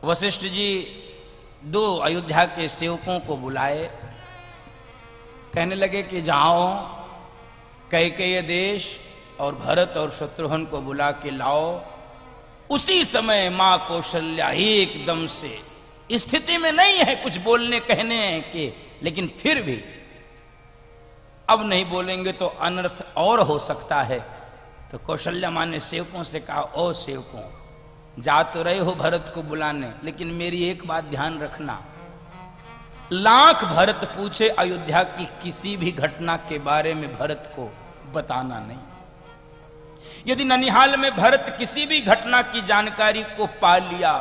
वशिष्ठ जी 2 अयोध्या के सेवकों को बुलाए, कहने लगे कि जाओ कैकेयी देश और भरत और शत्रुघ्न को बुला के लाओ। उसी समय मां कौशल्या एकदम से स्थिति में नहीं है कुछ बोलने कहने के, लेकिन फिर भी अब नहीं बोलेंगे तो अनर्थ और हो सकता है। तो कौशल्या मां ने सेवकों से कहा, ओ सेवकों, जा तो रहे हो भरत को बुलाने, लेकिन मेरी एक बात ध्यान रखना, लाख भरत पूछे अयोध्या की किसी भी घटना के बारे में भरत को बताना नहीं। यदि ननिहाल में भरत किसी भी घटना की जानकारी को पा लिया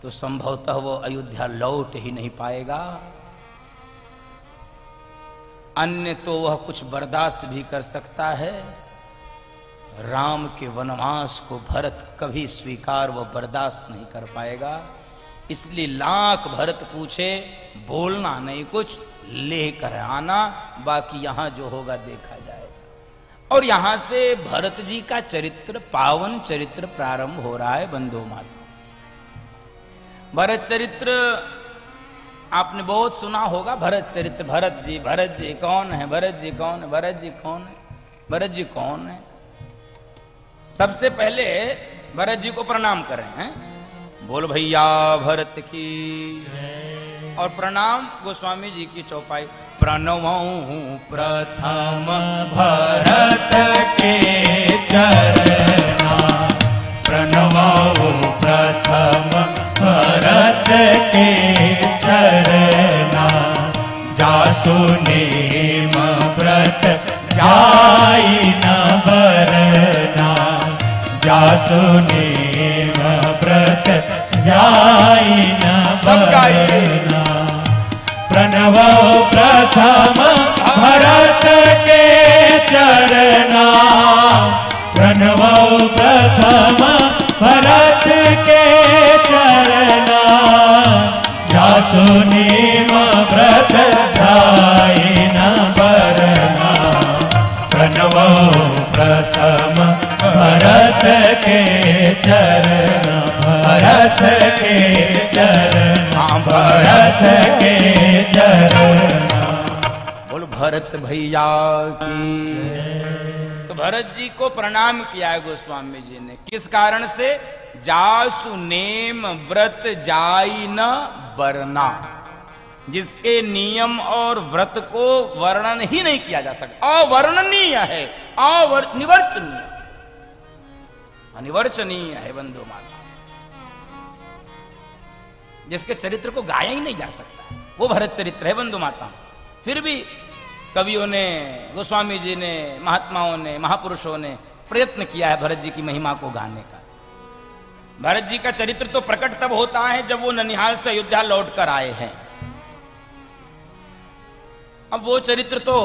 तो संभवतः वो अयोध्या लौट ही नहीं पाएगा, अन्य तो वह कुछ बर्दाश्त भी कर सकता है, राम के वनवास को भरत कभी स्वीकार व बर्दाश्त नहीं कर पाएगा। इसलिए लाख भरत पूछे, बोलना नहीं, कुछ लेकर आना, बाकी यहां जो होगा देखा जाएगा। और यहां से भरत जी का चरित्र, पावन चरित्र प्रारंभ हो रहा है। बंधु माता, भरत चरित्र आपने बहुत सुना होगा। भरत चरित्र, भरत जी कौन है, भरत जी कौन है, भरत जी कौन है, भरत जी कौन है। सबसे पहले भरत जी को प्रणाम करें हैं? बोल भैया भरत की। और प्रणाम गोस्वामी जी की चौपाई। प्रणवं प्रथम भरत के चरना, प्रणवं प्रथम भरत के चरना, जासु नेम व्रत जाई न बरना, जासु नेम व्रत जाई न बरना। प्रणव प्रथम भरत के चरना, प्रणव प्रथम भरत के चरना, जासु नेम व्रत जाई न बरना। प्रणव प्रथम भरत के चरना, भरत के चरना, भरत के चरना। बोलो भरत भैया की। तो भरत जी को प्रणाम किया है गोस्वामी जी ने। किस कारण से? जासु नेम व्रत जाई न बरना, जिसके नियम और व्रत को वर्णन ही नहीं किया जा सकता, अवर्णनीय है, निवर्चनीय, अनिवर्चनीय है बंधु माता, जिसके चरित्र को गाया ही नहीं जा सकता, वो भरत चरित्र है बंधु माता। फिर भी कवियों ने, गोस्वामी जी ने, महात्माओं ने, महापुरुषों ने प्रयत्न किया है भरत जी की महिमा को गाने का। भरत जी का चरित्र तो प्रकट तब होता है जब वो ननिहाल से अयोध्या लौट कर आए हैं। अब वो चरित्र तो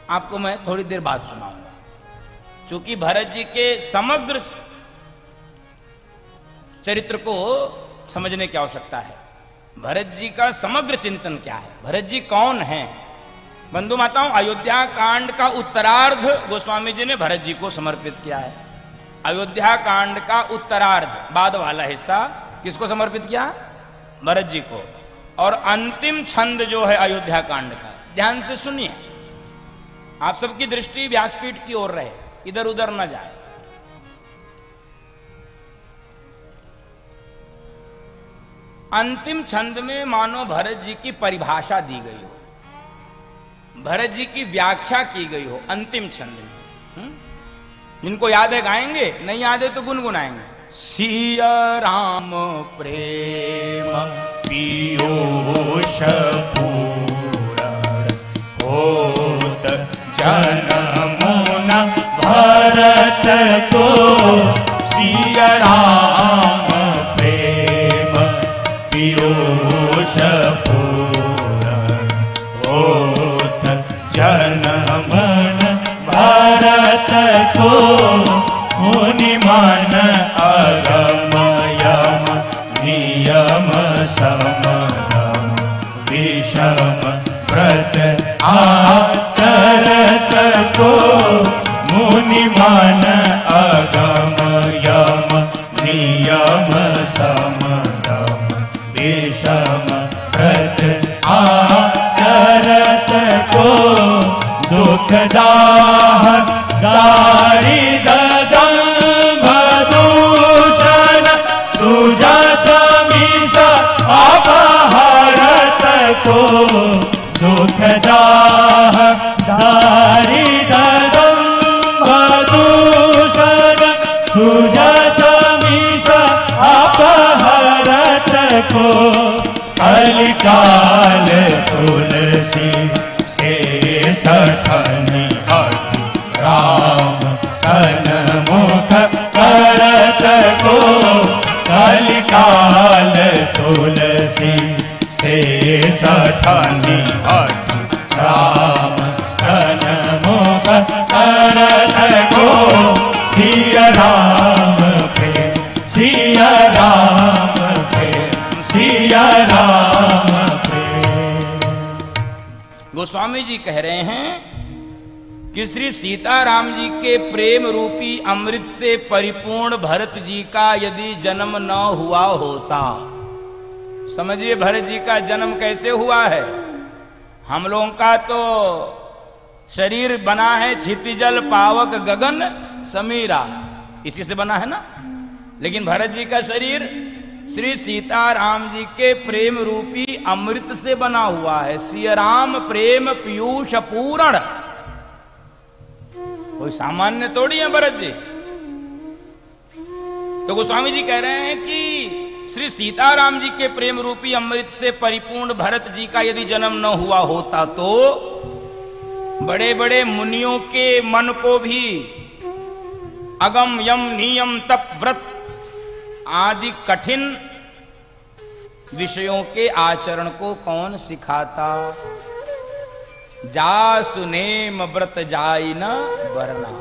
आपको मैं थोड़ी देर बाद सुनाऊंगा, क्योंकि भरत जी के समग्र चरित्र को समझने की आवश्यकता है। भरत जी का समग्र चिंतन क्या है, भरत जी कौन हैं। बंधु माताओं, अयोध्या कांड का उत्तरार्ध गोस्वामी जी ने भरत जी को समर्पित किया है। अयोध्या कांड का उत्तरार्ध, बाद वाला हिस्सा किसको समर्पित किया? भरत जी को। और अंतिम छंद जो है अयोध्या कांड का, ध्यान से सुनिए, आप सबकी दृष्टि व्यासपीठ की ओर रहे, इधर उधर न जाए। अंतिम छंद में मानो भरत जी की परिभाषा दी गई हो, भरत जी की व्याख्या की गई हो अंतिम छंद में। जिनको याद है गाएंगे, नहीं याद है तो गुनगुनाएंगे। सिया राम प्रेम पीयूष पूरण होत जनमुना भरत को, सिया राम प्रेम पीयूष पूरण होत जनमन भरत को, मुनि मन अगम यम नियम समगम विषम व्रत आचरत को, मुनि मन अगम यम कलिकाल तुलसी से सठनी हठ राम सन्मुख करत को कलिकाल तुलसी से सठनी हठ राम सन्मुख करत को सिया राम प्रेम सिया राम प्रेम सिया राम प्रेम। गोस्वामी जी कह रहे हैं कि श्री सीताराम जी के प्रेम रूपी अमृत से परिपूर्ण भरत जी का यदि जन्म न हुआ होता, समझिए भरत जी का जन्म कैसे हुआ है। हम लोगों का तो शरीर बना है क्षितिजल पावक गगन समीरा, इसी से बना है ना। लेकिन भरत जी का शरीर श्री सीताराम जी के प्रेम रूपी अमृत से बना हुआ है। सिया राम प्रेम पीयूष पूर्ण, कोई सामान्य थोड़ी है भरत जी। तो गोस्वामी जी कह रहे हैं कि श्री सीताराम जी के प्रेम रूपी अमृत से परिपूर्ण भरत जी का यदि जन्म न हुआ होता तो बड़े बड़े मुनियों के मन को भी अगम यम नियम तप व्रत आदि कठिन विषयों के आचरण को कौन सिखाता। जा सुनेम व्रत जाई न वरना,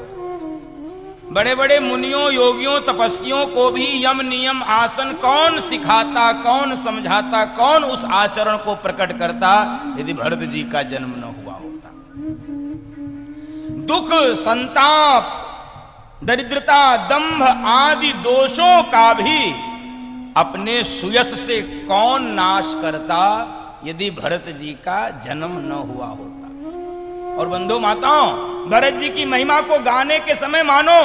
बड़े बड़े मुनियों योगियों तपस्वियों को भी यम नियम आसन कौन सिखाता, कौन समझाता, कौन उस आचरण को प्रकट करता यदि भरत जी का जन्म न हुआ होता। दुख संताप दरिद्रता दंभ आदि दोषों का भी अपने सुयश से कौन नाश करता यदि भरत जी का जन्म न हुआ होता। और बंधु माताओं, भरत जी की महिमा को गाने के समय मानो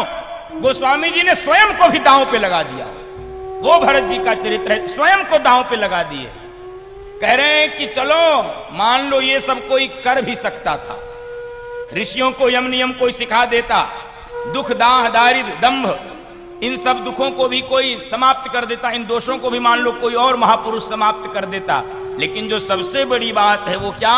गोस्वामी जी ने स्वयं को भी दांव पे लगा दिया। वो भरत जी का चरित्र है, स्वयं को दांव पे लगा दिए। कह रहे हैं कि चलो मान लो ये सब कोई कर भी सकता था, ऋषियों को यम नियम कोई सिखा देता, दुख दाह दारिद्र दंभ इन सब दुखों को भी कोई समाप्त कर देता, इन दोषों को भी मान लो कोई और महापुरुष समाप्त कर देता। लेकिन जो सबसे बड़ी बात है वो क्या,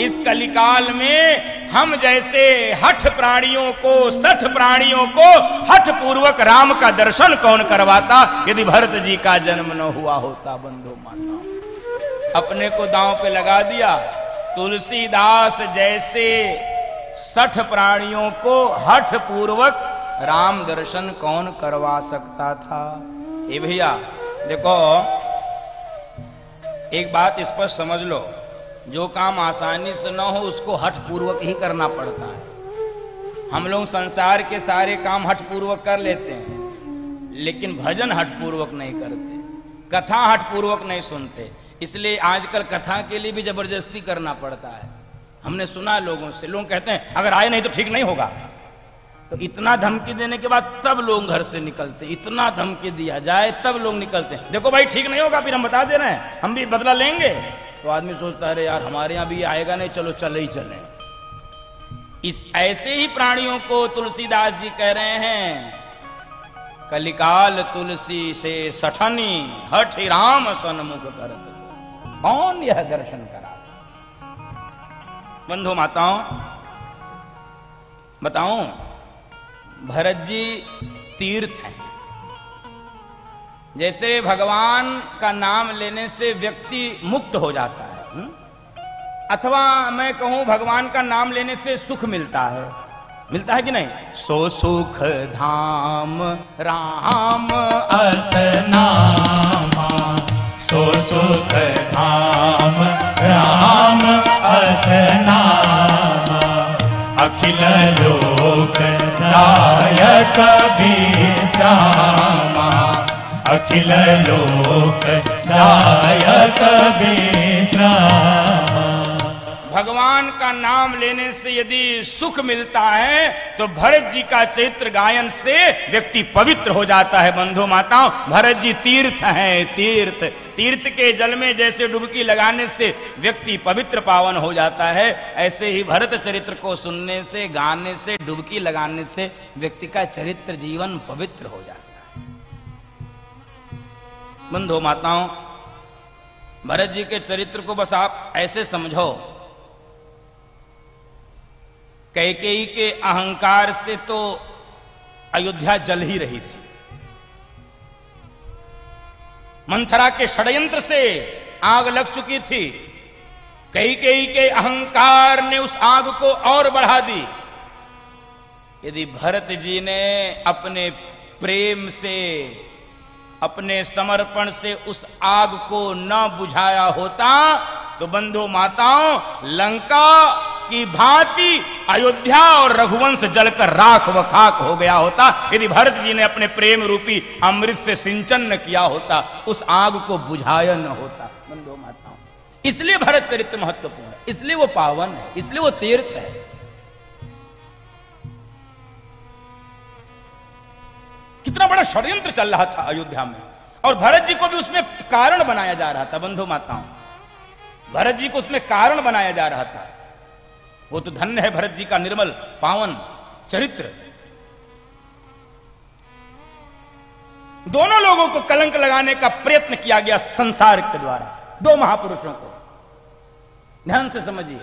इस कलिकाल में हम जैसे हठ प्राणियों को सठ प्राणियों को हठ पूर्वक राम का दर्शन कौन करवाता यदि भरत जी का जन्म न हुआ होता। बंधु माता, अपने को दांव पे लगा दिया। तुलसीदास जैसे सठ प्राणियों को हठ पूर्वक राम दर्शन कौन करवा सकता था। ए भैया देखो, एक बात इस पर समझ लो, जो काम आसानी से न हो उसको हठ पूर्वक ही करना पड़ता है। हम लोग संसार के सारे काम हठ पूर्वक कर लेते हैं, लेकिन भजन हठ पूर्वक नहीं करते, कथा हठ पूर्वक नहीं सुनते। इसलिए आजकल कथा के लिए भी जबरदस्ती करना पड़ता है। हमने सुना लोगों से, लोग कहते हैं अगर आए नहीं तो ठीक नहीं होगा। तो इतना धमकी देने के बाद तब लोग घर से निकलते, इतना धमकी दिया जाए तब लोग निकलते हैं। देखो भाई ठीक नहीं होगा, फिर हम बता दे रहे हैं, हम भी बदला लेंगे। तो आदमी सोचता है अरे यार हमारे यहाँ भी आएगा नहीं, चलो चले ही चले। इस ऐसे ही प्राणियों को तुलसीदास जी कह रहे हैं, कलिकाल तुलसी से सठनी हठ राम सन्मुख करत, कौन यह दर्शन करा। बंधु माताओं बताऊं, भरत जी तीर्थ हैं। जैसे भगवान का नाम लेने से व्यक्ति मुक्त हो जाता है, अथवा मैं कहूं भगवान का नाम लेने से सुख मिलता है, मिलता है कि नहीं। सो सुख धाम राम असनामा, सो सुख धाम राम असनामा, अखिल लोक दायक विश्रामा, अखिल लोक दायक विश्रामा। भगवान का नाम लेने से यदि सुख मिलता है तो भरत जी का चरित्र गायन से व्यक्ति पवित्र हो जाता है। बंधु माताओं, भरत जी तीर्थ हैं, तीर्थ। तीर्थ के जल में जैसे डुबकी लगाने से व्यक्ति पवित्र पावन हो जाता है, ऐसे ही भरत चरित्र को सुनने से, गाने से, डुबकी लगाने से व्यक्ति का चरित्र जीवन पवित्र हो जाता है। बंधु माताओं, भरत जी के चरित्र को बस आप ऐसे समझो, कैकेयी के अहंकार से तो अयोध्या जल ही रही थी, मंथरा के षड्यंत्र से आग लग चुकी थी, कैकेयी के अहंकार ने उस आग को और बढ़ा दी। यदि भरत जी ने अपने प्रेम से, अपने समर्पण से उस आग को न बुझाया होता तो बंधु माताओं, लंका की भांति अयोध्या और रघुवंश जलकर राख व खाक हो गया होता। यदि भरत जी ने अपने प्रेम रूपी अमृत से सिंचन न किया होता, उस आग को बुझाया न होता। बंधु माताओं, इसलिए भरत चरित्र महत्वपूर्ण है, इसलिए वो पावन है, इसलिए वो तीर्थ है। कितना बड़ा षड्यंत्र चल रहा था अयोध्या में, और भरत जी को भी उसमें कारण बनाया जा रहा था। बंधु माताओं, भरत जी को उसमें कारण बनाया जा रहा था। वो तो धन्य है भरत जी का निर्मल पावन चरित्र। दोनों लोगों को कलंक लगाने का प्रयत्न किया गया संसार के द्वारा, दो महापुरुषों को। ध्यान से समझिए,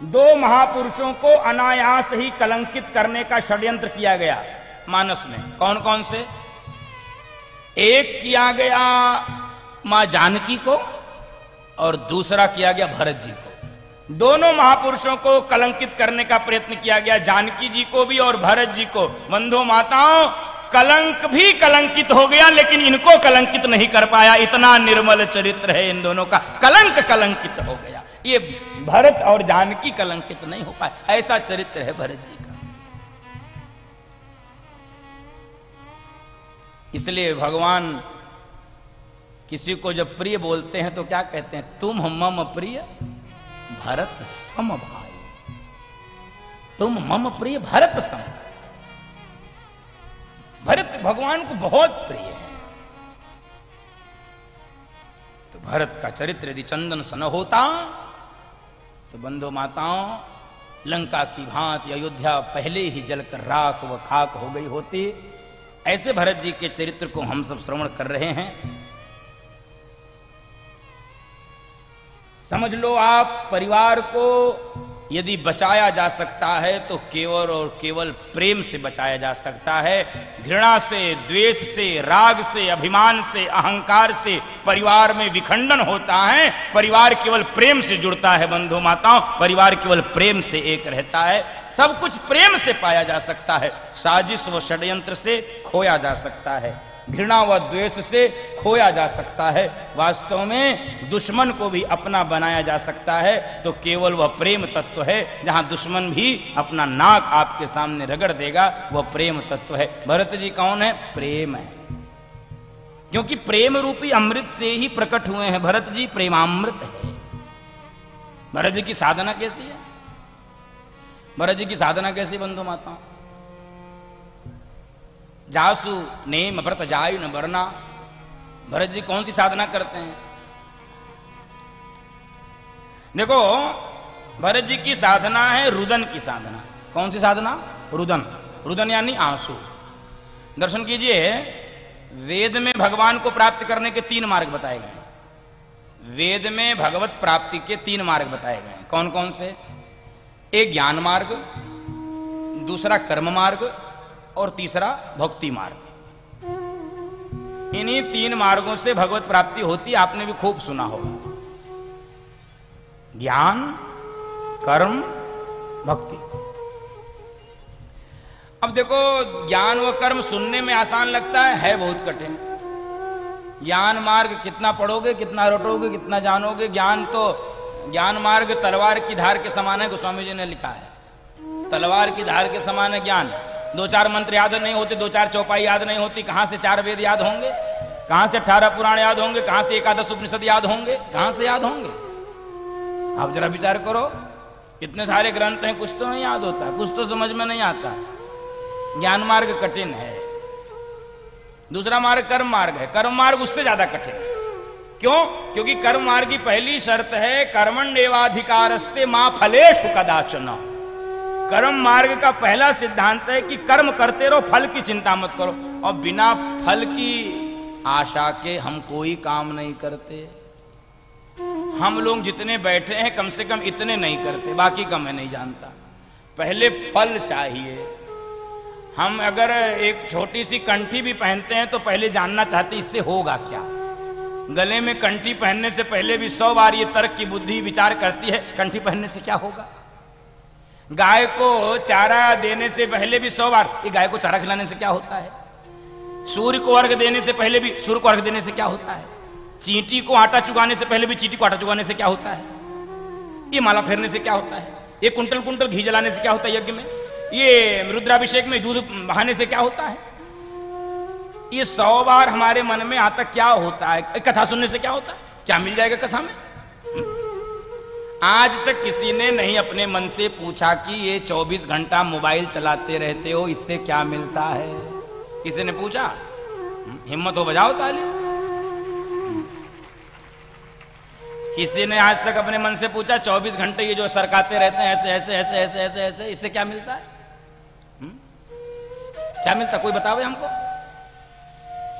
दो महापुरुषों को अनायास ही कलंकित करने का षड्यंत्र किया गया मानस में। कौन कौन से? एक किया गया मां जानकी को और दूसरा किया गया भरत जी को। दोनों महापुरुषों को कलंकित करने का प्रयत्न किया गया, जानकी जी को भी और भरत जी को। बंधु माताओं, कलंक भी कलंकित हो गया, लेकिन इनको कलंकित नहीं कर पाया। इतना निर्मल चरित्र है इन दोनों का, कलंक कलंकित हो गया। ये भरत और जानकी कलंकित नहीं हो पाए, ऐसा चरित्र है भरत जी का। इसलिए भगवान किसी को जब प्रिय बोलते हैं तो क्या कहते हैं? तुम मम प्रिय भरत सम भाई, तुम मम प्रिय भरत सम। भरत भगवान को बहुत प्रिय है। तो भरत का चरित्र यदि चंदन सन होता तो बंधु माताओं, लंका की भांति अयोध्या पहले ही जलकर राख व खाक हो गई होती। ऐसे भरत जी के चरित्र को हम सब श्रवण कर रहे हैं। समझ लो, आप परिवार को यदि बचाया जा सकता है तो केवल और केवल प्रेम से बचाया जा सकता है। घृणा से, द्वेष से, राग से, अभिमान से, अहंकार से परिवार में विखंडन होता है। परिवार केवल प्रेम से जुड़ता है। बंधु माताओं, परिवार केवल प्रेम से एक रहता है। सब कुछ प्रेम से पाया जा सकता है, साजिश व षड्यंत्र से खोया जा सकता है, घृणा व द्वेष से खोया जा सकता है। वास्तव में दुश्मन को भी अपना बनाया जा सकता है तो केवल वह प्रेम तत्व है। जहां दुश्मन भी अपना नाक आपके सामने रगड़ देगा, वह प्रेम तत्व है। भरत जी कौन है? प्रेम है, क्योंकि प्रेम रूपी अमृत से ही प्रकट हुए हैं। भरत जी प्रेमामृत है। भरत जी की साधना कैसी है? भरत जी की साधना कैसी बंधु माताओं? जासु नेम व्रत जायु न बरना। भरत जी कौन सी साधना करते हैं? देखो, भरत जी की साधना है रुदन की साधना। कौन सी साधना? रुदन। रुदन यानी आंसू। दर्शन कीजिए, वेद में भगवान को प्राप्त करने के 3 मार्ग बताए गए हैं। वेद में भगवत प्राप्ति के 3 मार्ग बताए गए हैं। कौन कौन से? एक ज्ञान मार्ग, दूसरा कर्म मार्ग और तीसरा भक्ति मार्ग। इन्हीं 3 मार्गों से भगवत प्राप्ति होती। आपने भी खूब सुना होगा, ज्ञान, कर्म, भक्ति। अब देखो, ज्ञान व कर्म सुनने में आसान लगता है बहुत कठिन। ज्ञान मार्ग कितना पढ़ोगे, कितना रटोगे, कितना जानोगे? ज्ञान मार्ग तलवार की धार के समान है, गोस्वामी जी ने लिखा है। तलवार की धार के समान है ज्ञान। 2-4 मंत्र याद नहीं होते, 2-4 चौपाई याद नहीं होती, कहां से 4 वेद याद होंगे? कहां से 18 पुराण याद होंगे? कहां से 11 उपनिषद याद होंगे? कहां से याद होंगे? आप जरा विचार करो, इतने सारे ग्रंथ हैं, कुछ तो नहीं याद होता, कुछ तो समझ में नहीं आता। ज्ञान मार्ग कठिन है। दूसरा मार्ग कर्म मार्ग है। कर्म मार्ग उससे ज्यादा कठिन है। क्यों? क्योंकि कर्म मार्ग की पहली शर्त है कर्मण्येवाधिकारस्ते मा फलेषु कदाचन। कर्म मार्ग का पहला सिद्धांत है कि कर्म करते रहो, फल की चिंता मत करो। और बिना फल की आशा के हम कोई काम नहीं करते। हम लोग जितने बैठे हैं कम से कम इतने नहीं करते, बाकी का मैं नहीं जानता। पहले फल चाहिए। हम अगर एक छोटी सी कंठी भी पहनते हैं तो पहले जानना चाहते इससे होगा क्या। गले में कंठी पहनने से पहले भी 100 बार ये तर्क की बुद्धि विचार करती है कंठी पहनने से क्या होगा। गाय को चारा देने से पहले भी 100 बार ये गाय को चारा खिलाने से क्या होता है। सूर्य को अर्घ देने से पहले भी सूर्य को अर्घ देने से क्या होता है। चींटी को आटा चुगाने से पहले भी चींटी को आटा चुगाने से क्या होता है। ये माला फेरने से क्या होता है। ये कुंटल कुंटल घी जलाने से क्या होता है। यज्ञ में ये रुद्राभिषेक में दूध बहाने से क्या होता है। ये 100 बार हमारे मन में आता क्या होता है। कथा सुनने से क्या होता है, क्या मिल जाएगा कथा में। आज तक किसी ने नहीं अपने मन से पूछा कि ये 24 घंटा मोबाइल चलाते रहते हो इससे क्या मिलता है। किसी ने पूछा? हिम्मत हो बजाओ ताली। किसी ने आज तक अपने मन से पूछा 24 घंटे ये जो सरकाते रहते हैं ऐसे ऐसे ऐसे ऐसे ऐसे ऐसे इससे क्या मिलता है। क्या मिलता, कोई बताओ हमको।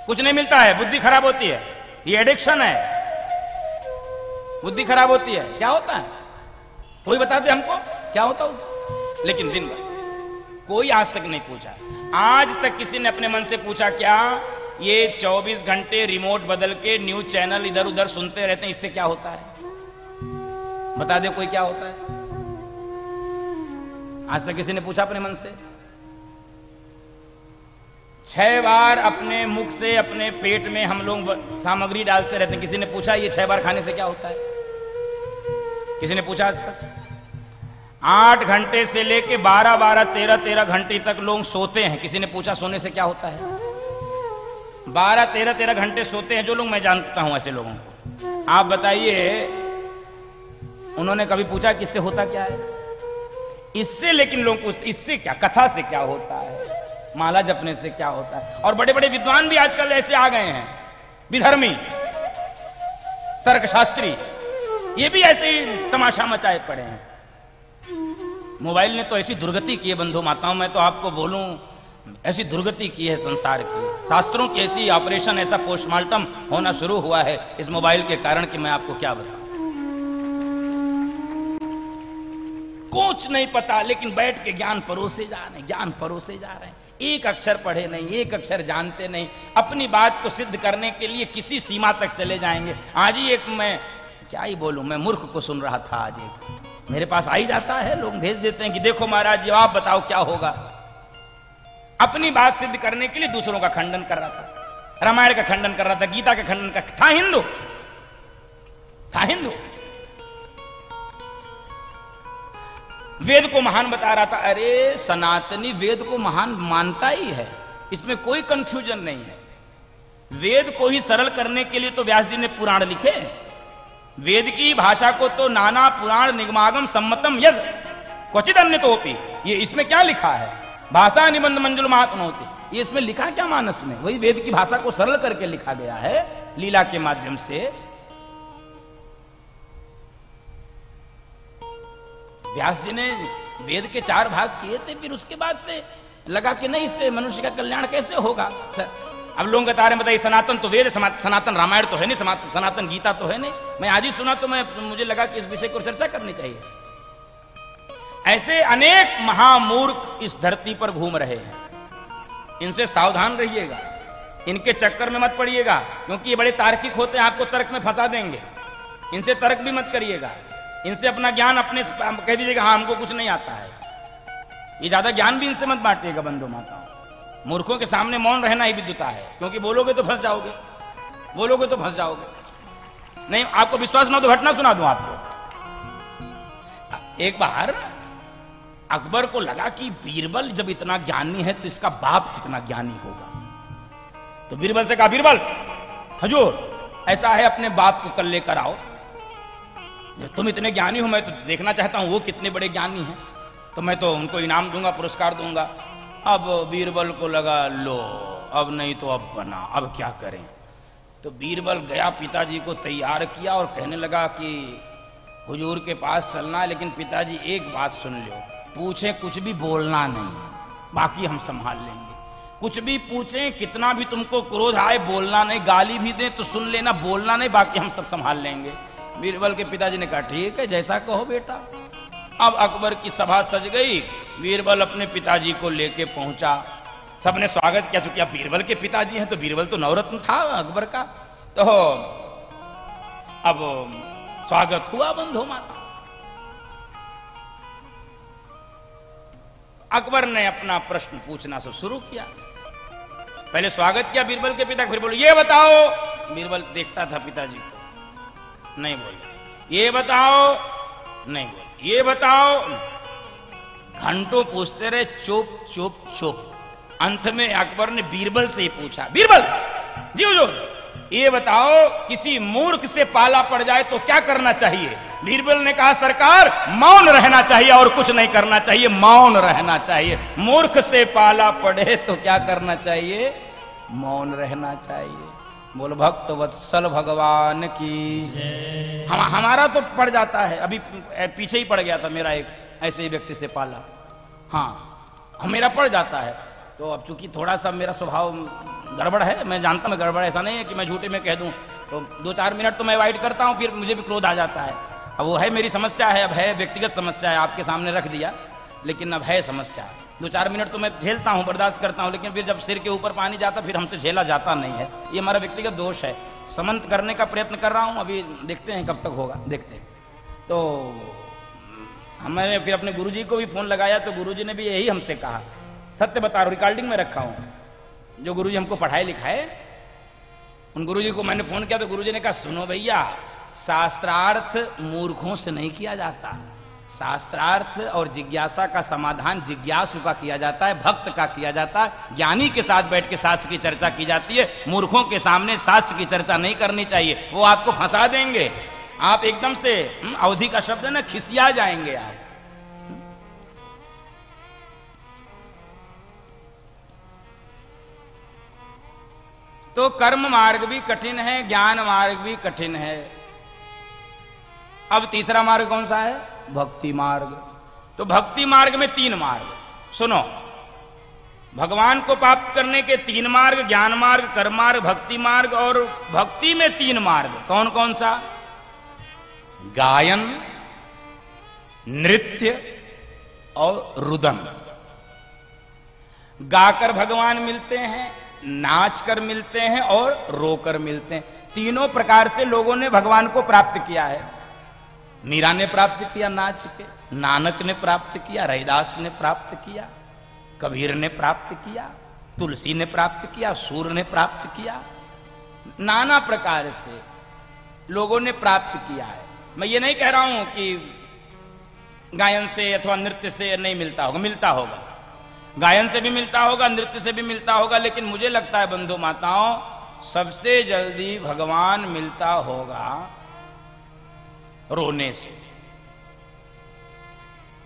कुछ नहीं मिलता है, बुद्धि खराब होती है, ये एडिक्शन है, बुद्धि खराब होती है। क्या होता है कोई बता दे हमको क्या होता है। लेकिन दिन भर कोई आज तक नहीं पूछा। आज तक किसी ने अपने मन से पूछा क्या ये 24 घंटे रिमोट बदल के न्यूज चैनल इधर उधर सुनते रहते हैं इससे क्या होता है। बता दे कोई क्या होता है। आज तक किसी ने पूछा अपने मन से। 6 बार अपने मुख से अपने पेट में हम लोग सामग्री डालते रहते हैं। किसी ने पूछा ये 6 बार खाने से क्या होता है। किसी ने पूछा आज तक। 8 घंटे से लेके 12-12, 13-13 घंटे तक लोग सोते हैं। किसी ने पूछा सोने से क्या होता है। 12, 13 घंटे सोते हैं जो लोग, मैं जानता हूं ऐसे लोगों को। आप बताइए उन्होंने कभी पूछा कि इससे होता क्या है। इससे लेकिन लोग पूछते इससे क्या, कथा से क्या होता है, माला जपने से क्या होता है। और बड़े बड़े विद्वान भी आजकल ऐसे आ गए हैं, विधर्मी, तर्कशास्त्री, ये भी ऐसे ही तमाशा मचाए पड़े हैं। मोबाइल ने तो ऐसी दुर्गति की है बंधु माताओं, मैं तो आपको बोलूं ऐसी दुर्गति की है संसार की। शास्त्रों की ऐसी ऑपरेशन, ऐसा पोस्टमार्टम होना शुरू हुआ है इस मोबाइल के कारण कि मैं आपको क्या बताऊं। कुछ नहीं पता लेकिन बैठ के ज्ञान परोसे जा रहे हैं, ज्ञान परोसे जा रहे हैं। एक अक्षर पढ़े नहीं, एक अक्षर जानते नहीं, अपनी बात को सिद्ध करने के लिए किसी सीमा तक चले जाएंगे। आज ही एक, मैं क्या ही बोलूं, मैं मूर्ख को सुन रहा था आज। एक मेरे पास आ ही जाता है, लोग भेज देते हैं कि देखो महाराज जी आप बताओ क्या होगा। अपनी बात सिद्ध करने के लिए दूसरों का खंडन कर रहा था, रामायण का खंडन कर रहा था, गीता का खंडन कर था। हिंदू था, हिंदू वेद को महान बता रहा था। अरे सनातनी वेद को महान मानता ही है, इसमें कोई कंफ्यूजन नहीं है। वेद को ही सरल करने के लिए तो व्यास जी ने पुराण लिखे। वेद की भाषा को तो नाना पुराण निगमागम सम्मतम यद क्वचित अन्य तोपि, ये इसमें क्या लिखा है, भाषा निबंध मंजुल महात्मा होती, ये इसमें लिखा क्या मानस में। वही वेद की भाषा को सरल करके लिखा गया है लीला के माध्यम से। व्यास जी ने वेद के 4 भाग किए थे, फिर उसके बाद से लगा कि नहीं इससे मनुष्य का कल्याण कैसे होगा। अब लोग बता रहे, बताइए सनातन तो वेद, सनातन रामायण तो है नहीं, सनातन गीता तो है नहीं। मैं आज ही सुना तो मुझे लगा कि इस विषय को चर्चा करनी चाहिए। ऐसे अनेक महामूर्ख इस धरती पर घूम रहे हैं, इनसे सावधान रहिएगा, इनके चक्कर में मत पड़िएगा, क्योंकि ये बड़े तार्किक होते हैं, आपको तर्क में फंसा देंगे। इनसे तर्क भी मत करिएगा, इनसे अपना ज्ञान अपने कह दीजिएगा हाँ हमको कुछ नहीं आता है। ये ज्यादा ज्ञान भी इनसे मत बांटिएगा बंधु माताओं। मूर्खों के सामने मौन रहना ही विद्युता है, क्योंकि बोलोगे तो फंस जाओगे, बोलोगे तो फंस जाओगे। नहीं आपको विश्वास ना तो घटना सुना दूं आपको। एक बार अकबर को लगा कि बीरबल जब इतना ज्ञानी है तो इसका बाप कितना ज्ञानी होगा। तो बीरबल से कहा, बीरबल हजूर ऐसा है अपने बाप को कल लेकर आओ, तुम इतने ज्ञानी हो, मैं तो देखना चाहता हूं वो कितने बड़े ज्ञानी हैं, तो मैं तो उनको इनाम दूंगा, पुरस्कार दूंगा। अब बीरबल को लगा लो अब नहीं तो अब बना, अब क्या करें। तो बीरबल गया, पिताजी को तैयार किया और कहने लगा कि हुजूर के पास चलना है, लेकिन पिताजी एक बात सुन लो, पूछे कुछ भी बोलना नहीं, बाकी हम संभाल लेंगे। कुछ भी पूछें, कितना भी तुमको क्रोध आए, बोलना नहीं, गाली भी दें तो सुन लेना, बोलना नहीं, बाकी हम सब संभाल लेंगे। बीरबल के पिताजी ने कहा ठीक है, जैसा कहो बेटा। अब अकबर की सभा सज गई, बीरबल अपने पिताजी को लेके पहुंचा। सबने स्वागत किया, चूंकि अब बीरबल के पिताजी हैं तो बीरबल तो नवरत्न था अकबर का, तो अब स्वागत हुआ बंधु माता। अकबर ने अपना प्रश्न पूछना से शुरू किया। पहले स्वागत किया बीरबल के पिता, फिर बोले ये बताओ। बीरबल देखता था पिताजी को, नहीं बोले। ये बताओ, नहीं बोले। ये बताओ, घंटों पूछते रहे, चुप चुप चुप। अंत में अकबर ने बीरबल से ही पूछा, बीरबल जी हुजूर, ये बताओ किसी मूर्ख से पाला पड़ जाए तो क्या करना चाहिए? बीरबल ने कहा सरकार, मौन रहना चाहिए और कुछ नहीं करना चाहिए, मौन रहना चाहिए। मूर्ख से पाला पड़े तो क्या करना चाहिए? मौन रहना चाहिए। बोलो भक्त वत्सल भगवान की। हमारा तो पड़ जाता है, अभी पीछे ही पड़ गया था मेरा एक ऐसे ही व्यक्ति से पाला, हाँ मेरा पड़ जाता है। तो अब चूंकि थोड़ा सा मेरा स्वभाव गड़बड़ है, मैं जानता मैं गड़बड़, ऐसा नहीं है कि मैं झूठे में कह दूं, तो 2-4 मिनट तो मैं अवॉइड करता हूं, फिर मुझे भी क्रोध आ जाता है। अब वो है मेरी समस्या है, अब है व्यक्तिगत समस्या है, आपके सामने रख दिया, लेकिन अब है समस्या। 2-4 मिनट तो मैं झेलता हूं, बर्दाश्त करता हूं, लेकिन फिर जब सिर के ऊपर पानी जाता फिर हमसे झेला जाता नहीं है। ये हमारा व्यक्तिगत दोष है। समन्त करने का प्रयत्न कर रहा हूं, अभी देखते हैं कब तक होगा, देखते हैं। तो हमने फिर अपने गुरुजी को भी फोन लगाया, तो गुरुजी ने भी यही हमसे कहा, सत्य बता रहा हूं, रिकॉर्डिंग में रखा हूं, जो गुरुजी हमको पढ़ाए लिखाए, उन गुरुजी को मैंने फोन किया तो गुरुजी ने कहा सुनो भैया, शास्त्रार्थ मूर्खों से नहीं किया जाता, शास्त्रार्थ और जिज्ञासा का समाधान जिज्ञासु का किया जाता है, भक्त का किया जाता है, ज्ञानी के साथ बैठ के शास्त्र की चर्चा की जाती है। मूर्खों के सामने शास्त्र की चर्चा नहीं करनी चाहिए, वो आपको फंसा देंगे, आप एकदम से अवधि का शब्द है ना, खिसिया जाएंगे आप। तो कर्म मार्ग भी कठिन है, ज्ञान मार्ग भी कठिन है। अब तीसरा मार्ग कौन सा है? भक्ति मार्ग। तो भक्ति मार्ग में 3 मार्ग, सुनो, भगवान को प्राप्त करने के 3 मार्ग, ज्ञान मार्ग, कर्म मार्ग, भक्ति मार्ग। और भक्ति में 3 मार्ग कौन कौन सा? गायन, नृत्य और रुदन। गाकर भगवान मिलते हैं, नाच कर मिलते हैं और रोकर मिलते हैं। तीनों प्रकार से लोगों ने भगवान को प्राप्त किया है। मीरा ने प्राप्त किया नाच के, नानक ने प्राप्त किया, रैदास ने प्राप्त किया, कबीर ने प्राप्त किया, तुलसी ने प्राप्त किया, सूर ने प्राप्त किया। नाना प्रकार से लोगों ने प्राप्त किया है। मैं ये नहीं कह रहा हूं कि गायन से अथवा नृत्य से नहीं मिलता होगा, मिलता होगा, गायन से भी मिलता होगा, नृत्य से भी मिलता होगा, लेकिन मुझे लगता है बंधु माताओं, सबसे जल्दी भगवान मिलता होगा रोने से।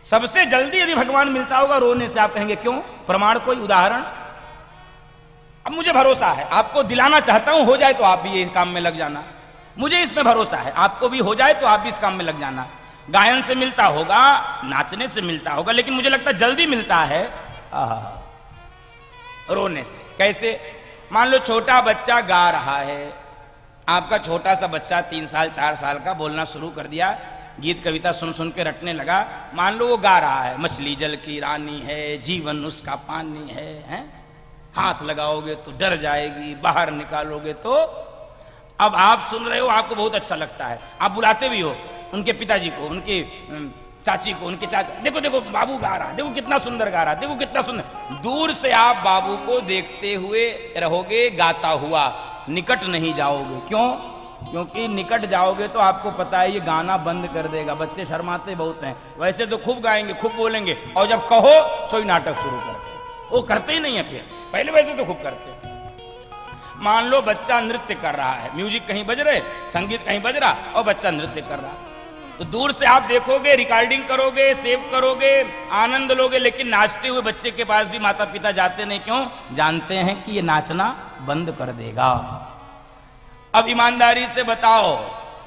सबसे जल्दी यदि भगवान मिलता होगा रोने से। आप कहेंगे क्यों? प्रमाण, कोई उदाहरण? अब मुझे भरोसा है, आपको दिलाना चाहता हूं, हो जाए तो आप भी इस काम में लग जाना, मुझे इसमें भरोसा है, आपको भी हो जाए तो आप भी इस काम में लग जाना। गायन से मिलता होगा, नाचने से मिलता होगा, लेकिन मुझे लगता है जल्दी मिलता है रोने से। कैसे? मान लो छोटा बच्चा गा रहा है, आपका छोटा सा बच्चा 3 साल 4 साल का बोलना शुरू कर दिया, गीत कविता सुन सुन के रटने लगा। मान लो वो गा रहा है, मछली जल की रानी है, जीवन उसका पानी है? हाथ लगाओगे तो डर जाएगी, बाहर निकालोगे तो। अब आप सुन रहे हो, आपको बहुत अच्छा लगता है, आप बुलाते भी हो उनके पिताजी को, उनके चाची को, उनके चाचा, देखो देखो बाबू गा रहा है, देखो कितना सुंदर गा रहा है, देखो कितना सुंदर। दूर से आप बाबू को देखते हुए रहोगे गाता हुआ, निकट नहीं जाओगे। क्यों? क्योंकि निकट जाओगे तो आपको पता है ये गाना बंद कर देगा। बच्चे शर्माते बहुत हैं, वैसे तो खूब गाएंगे, खूब बोलेंगे, और जब कहो सोई नाटक शुरू करते, वो करते ही नहीं है। फिर पहले वैसे तो खूब करते। मान लो बच्चा नृत्य कर रहा है, म्यूजिक कहीं बज रहे, संगीत कहीं बज रहा, और बच्चा नृत्य कर रहा, तो दूर से आप देखोगे, रिकॉर्डिंग करोगे, सेव करोगे, आनंद लोगे, लेकिन नाचते हुए बच्चे के पास भी माता पिता जाते नहीं। क्यों? जानते हैं कि ये नाचना बंद कर देगा। अब ईमानदारी से बताओ,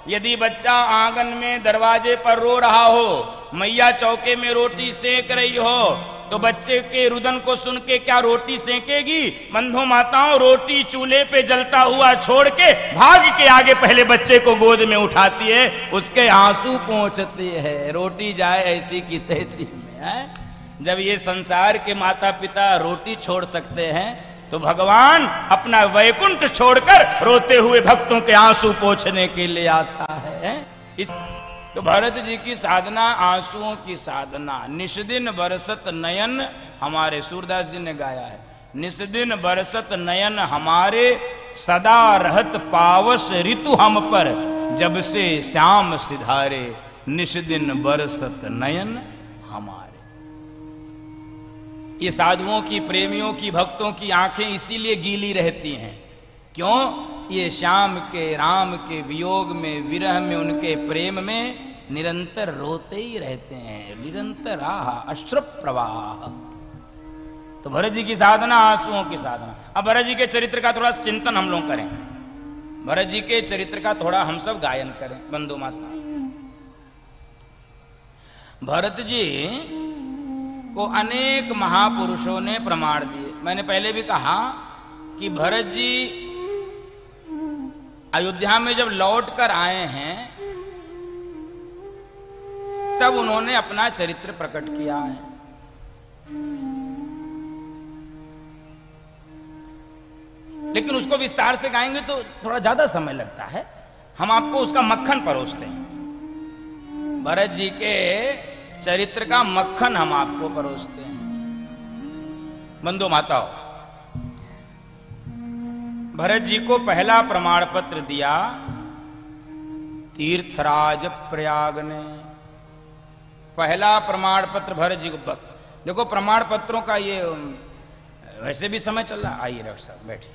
यदि बच्चा आंगन में दरवाजे पर रो रहा हो, मैया चौके में रोटी सेक रही हो, तो बच्चे के रुदन को सुन के क्या रोटी सेकेगी? बंधु माताओं, रोटी चूल्हे पे जलता हुआ छोड़ के भाग के आगे पहले बच्चे को गोद में उठाती है, उसके आंसू पोंछती है, रोटी जाए ऐसी की तैसी में है। जब ये संसार के माता पिता रोटी छोड़ सकते हैं तो भगवान अपना वैकुंठ छोड़कर रोते हुए भक्तों के आंसू पोंछने के लिए आता है। तो भरत जी की साधना आंसुओं की साधना। निष्दिन बरसत नयन, हमारे सूरदास जी ने गाया है, निष्दिन बरसत नयन हमारे, सदा रहत पावस ऋतु हम पर, जब से श्याम सिधारे, निष्दिन बरसत नयन हमारे। ये साधुओं की, प्रेमियों की, भक्तों की आंखें इसीलिए गीली रहती हैं। क्यों? ये श्याम के, राम के वियोग में, विरह में, उनके प्रेम में निरंतर रोते ही रहते हैं, निरंतर अश्रु प्रवाह। तो भरत जी की साधना आंसुओं की साधना। अब भरत जी के चरित्र का थोड़ा चिंतन हम लोग करें, भरत जी के चरित्र का थोड़ा हम सब गायन करें। बंधु माता, भरत जी को अनेक महापुरुषों ने प्रमाण दिए। मैंने पहले भी कहा कि भरत जी अयोध्या में जब लौट कर आए हैं तब उन्होंने अपना चरित्र प्रकट किया है। लेकिन उसको विस्तार से गाएंगे तो थोड़ा ज्यादा समय लगता है, हम आपको उसका मक्खन परोसते हैं। भरत जी के चरित्र का मक्खन हम आपको परोसते हैं। बंधु माताओं, भरत जी को पहला प्रमाण पत्र दिया तीर्थराज प्रयाग ने। पहला प्रमाण पत्र भरत जी को। देखो प्रमाण पत्रों का ये वैसे भी समय चल रहा, आइए डॉक्टर साहब बैठिए।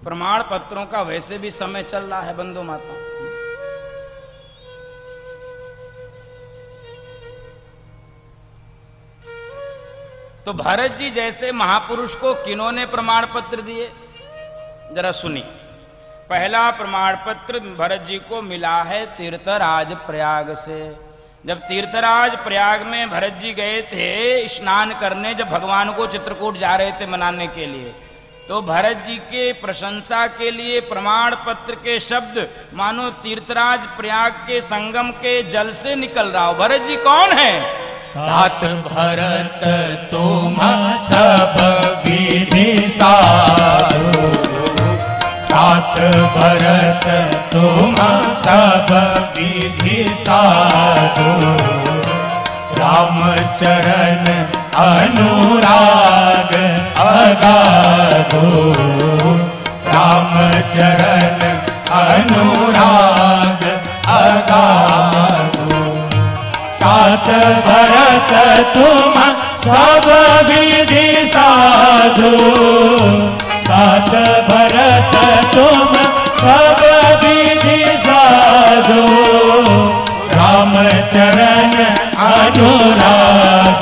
प्रमाण पत्रों का वैसे भी समय चल रहा है बंधु माता। तो भरत जी जैसे महापुरुष को किन्होंने प्रमाण पत्र दिए, जरा सुनिए। पहला प्रमाण पत्र भरत जी को मिला है तीर्थराज प्रयाग से। जब तीर्थराज प्रयाग में भरत जी गए थे स्नान करने, जब भगवान को चित्रकूट जा रहे थे मनाने के लिए, तो भरत जी के प्रशंसा के लिए प्रमाण पत्र के शब्द मानो तीर्थराज प्रयाग के संगम के जल से निकल रहा हो। भरत जी कौन है? तात भरत तुम सब विधि साधु, तात भरत तुम सब विधि साधु, रामचरण अनुराग अगाधो, रामचरण अनुराग अगाधो। तात भरत तुम सब विधि साधु, तात भरत तुम सब विधि साधु, रामचरण अनुराग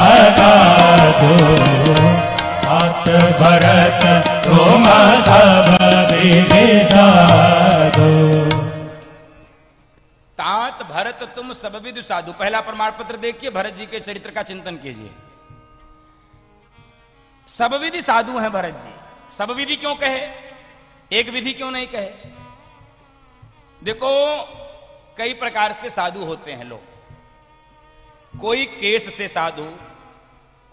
अगाधो, तात भरत तुम सब विधि साधु। तात भरत तुम सब विधि साधु। पहला प्रमाण पत्र देखिए, भरत जी के चरित्र का चिंतन कीजिए। सब विधि साधु हैं भरत जी। सब विधि क्यों कहे, एक विधि क्यों नहीं कहे? देखो कई प्रकार से साधु होते हैं लोग। कोई केश से साधु,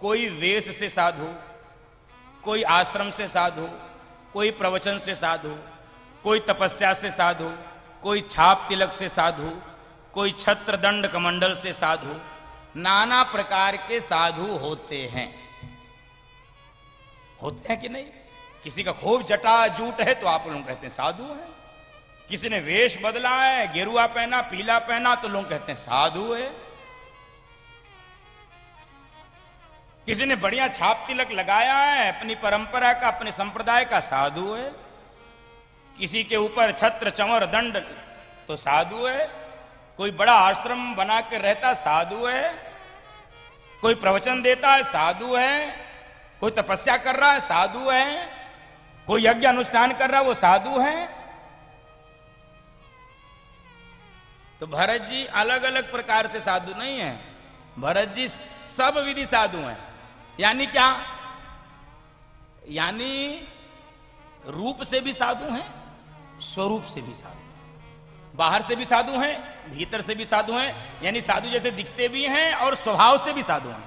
कोई वेश से साधु, कोई आश्रम से साधु, कोई प्रवचन से साधु, कोई तपस्या से साधु, कोई छाप तिलक से साधु, कोई छत्र दंड कमंडल से साधु। नाना प्रकार के साधु होते हैं। होते हैं कि नहीं? किसी का खूब जटा जूट है तो आप लोग कहते हैं साधु है। किसी ने वेश बदला है, गेरुआ पहना, पीला पहना, तो लोग कहते हैं साधु है। किसी ने बढ़िया छाप तिलक लगाया है, अपनी परंपरा का, अपने संप्रदाय का, साधु है। किसी के ऊपर छत्र चंवर दंड तो साधु है। कोई बड़ा आश्रम बना कर रहता, साधु है। कोई प्रवचन देता है, साधु है। कोई तपस्या कर रहा है, साधु है। कोई यज्ञ अनुष्ठान कर रहा है, वो साधु है। तो भरत जी अलग अलग प्रकार से साधु नहीं है। भरत जी सब विधि साधु हैं। यानी क्या? यानी रूप से भी साधु हैं, स्वरूप से भी साधु, बाहर से भी साधु हैं, भीतर से भी साधु हैं। यानी साधु जैसे दिखते भी हैं और स्वभाव से भी साधु हैं,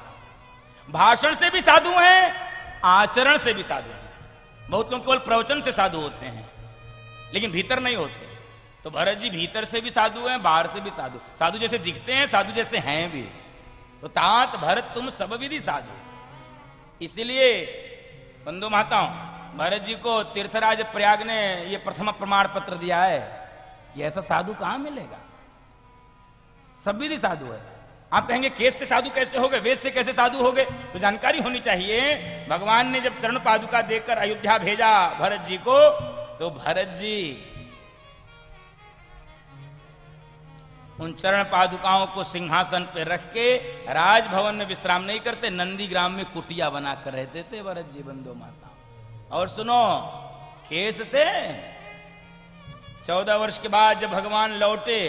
भाषण से भी साधु हैं, आचरण से भी साधु हैं। बहुत लोग केवल प्रवचन से साधु होते हैं लेकिन भीतर नहीं होते। तो भरत जी भीतर से भी साधु हैं, बाहर से भी साधु, साधु जैसे दिखते हैं, साधु जैसे हैं भी। तो तात भरत तुम सब विधि साधु। इसलिए बंधु माताओं, भरत जी को तीर्थराज प्रयाग ने यह प्रथम प्रमाण पत्र दिया है कि ऐसा साधु कहां मिलेगा, सब विधि साधु है। आप कहेंगे केस से साधु कैसे हो गए, वेद से कैसे साधु हो गए? तो जानकारी होनी चाहिए। भगवान ने जब चरण पादुका देकर अयोध्या भेजा भरत जी को, तो भरत जी उन चरण पादुकाओं को सिंहासन पर रख के राजभवन में विश्राम नहीं करते, नंदीग्राम में कुटिया बनाकर रहते थे भरत जी बंधु माता। और सुनो, केस से 14 वर्ष के बाद जब भगवान लौटे,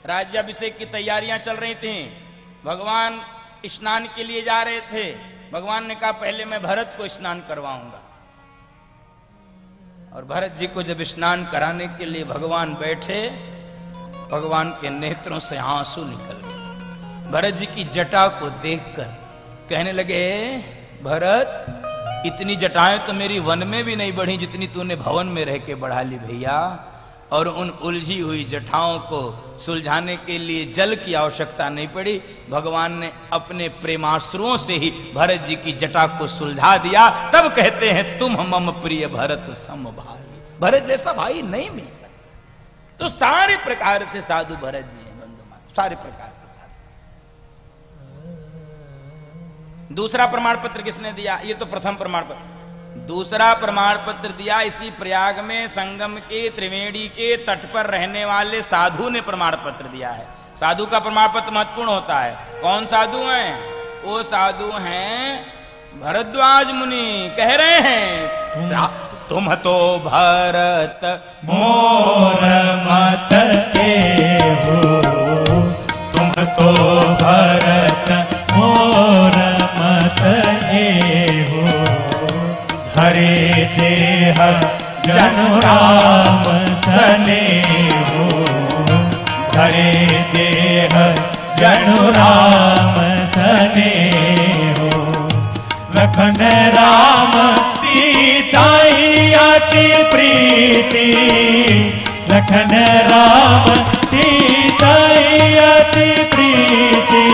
राज्याभिषेक की तैयारियां चल रही थी, भगवान स्नान के लिए जा रहे थे। भगवान ने कहा पहले मैं भरत को स्नान करवाऊंगा। और भरत जी को जब स्नान कराने के लिए भगवान बैठे, भगवान के नेत्रों से आंसू निकल गए। भरत जी की जटा को देखकर कहने लगे, भरत इतनी जटाएं तो मेरी वन में भी नहीं बढ़ी जितनी तूने भवन में रह के बढ़ा ली भैया। और उन उलझी हुई जटाओं को सुलझाने के लिए जल की आवश्यकता नहीं पड़ी, भगवान ने अपने प्रेमाश्रुओं से ही भरत जी की जटा को सुलझा दिया। तब कहते हैं तुम मम प्रिय भरत सम भाई, भरत जैसा भाई नहीं मिल सकता। तो सारे प्रकार से साधु भरत जी हैं बंधु माता, सारे प्रकार से साधु। दूसरा प्रमाण पत्र किसने दिया? ये तो प्रथम प्रमाण पत्र। दूसरा प्रमाण पत्र दिया इसी प्रयाग में संगम के त्रिवेणी के तट पर रहने वाले साधु ने प्रमाण पत्र दिया है। साधु का प्रमाण पत्र महत्वपूर्ण होता है। कौन साधु हैं? वो साधु हैं भरद्वाज मुनि। कह रहे हैं तुम तो भरत मोर मत के हो, तुम तो भरत मोर मत के हो। हरे देह जनु राम सने हो, हरे देह जनु राम सने हो। लखन राम सीता अति प्रीति, लखन राम सीता अति प्रीति।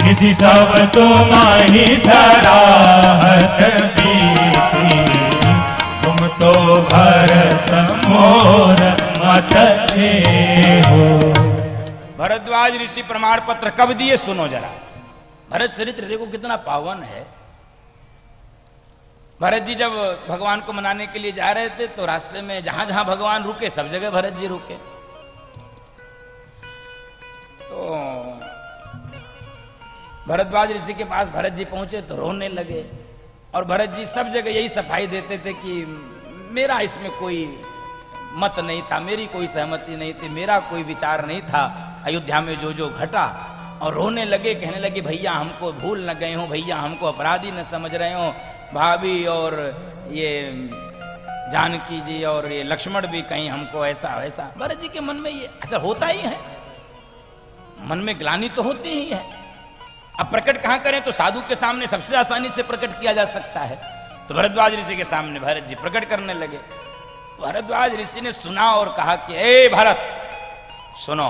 निसी सब तुम्हारी सराहत बीती, तुम तो भरत मोर मत के हो। भरद्वाज ऋषि प्रमाण पत्र कब दिए सुनो जरा। भरत चरित्र देखो कितना पावन है। भरत जी जब भगवान को मनाने के लिए जा रहे थे तो रास्ते में जहां जहां भगवान रुके सब जगह भरत जी रुके। तो भरद्वाज ऋषि के पास भरत जी पहुंचे तो रोने लगे। और भरत जी सब जगह यही सफाई देते थे कि मेरा इसमें कोई मत नहीं था, मेरी कोई सहमति नहीं थी, मेरा कोई विचार नहीं था अयोध्या में जो जो घटा। और रोने लगे, कहने लगे भैया हमको भूल न गए हो, भैया हमको अपराधी न समझ रहे हो। भाभी और ये जानकी जी और ये लक्ष्मण भी कहीं हमको ऐसा वैसा। भरत जी के मन में ये अच्छा होता ही है, मन में ग्लानि तो होती ही है। अब प्रकट कहां करें? तो साधु के सामने सबसे आसानी से प्रकट किया जा सकता है। तो भरद्वाज ऋषि के सामने भरत जी प्रकट करने लगे। भरद्वाज ऋषि ने सुना और कहा कि ए भरत सुनो,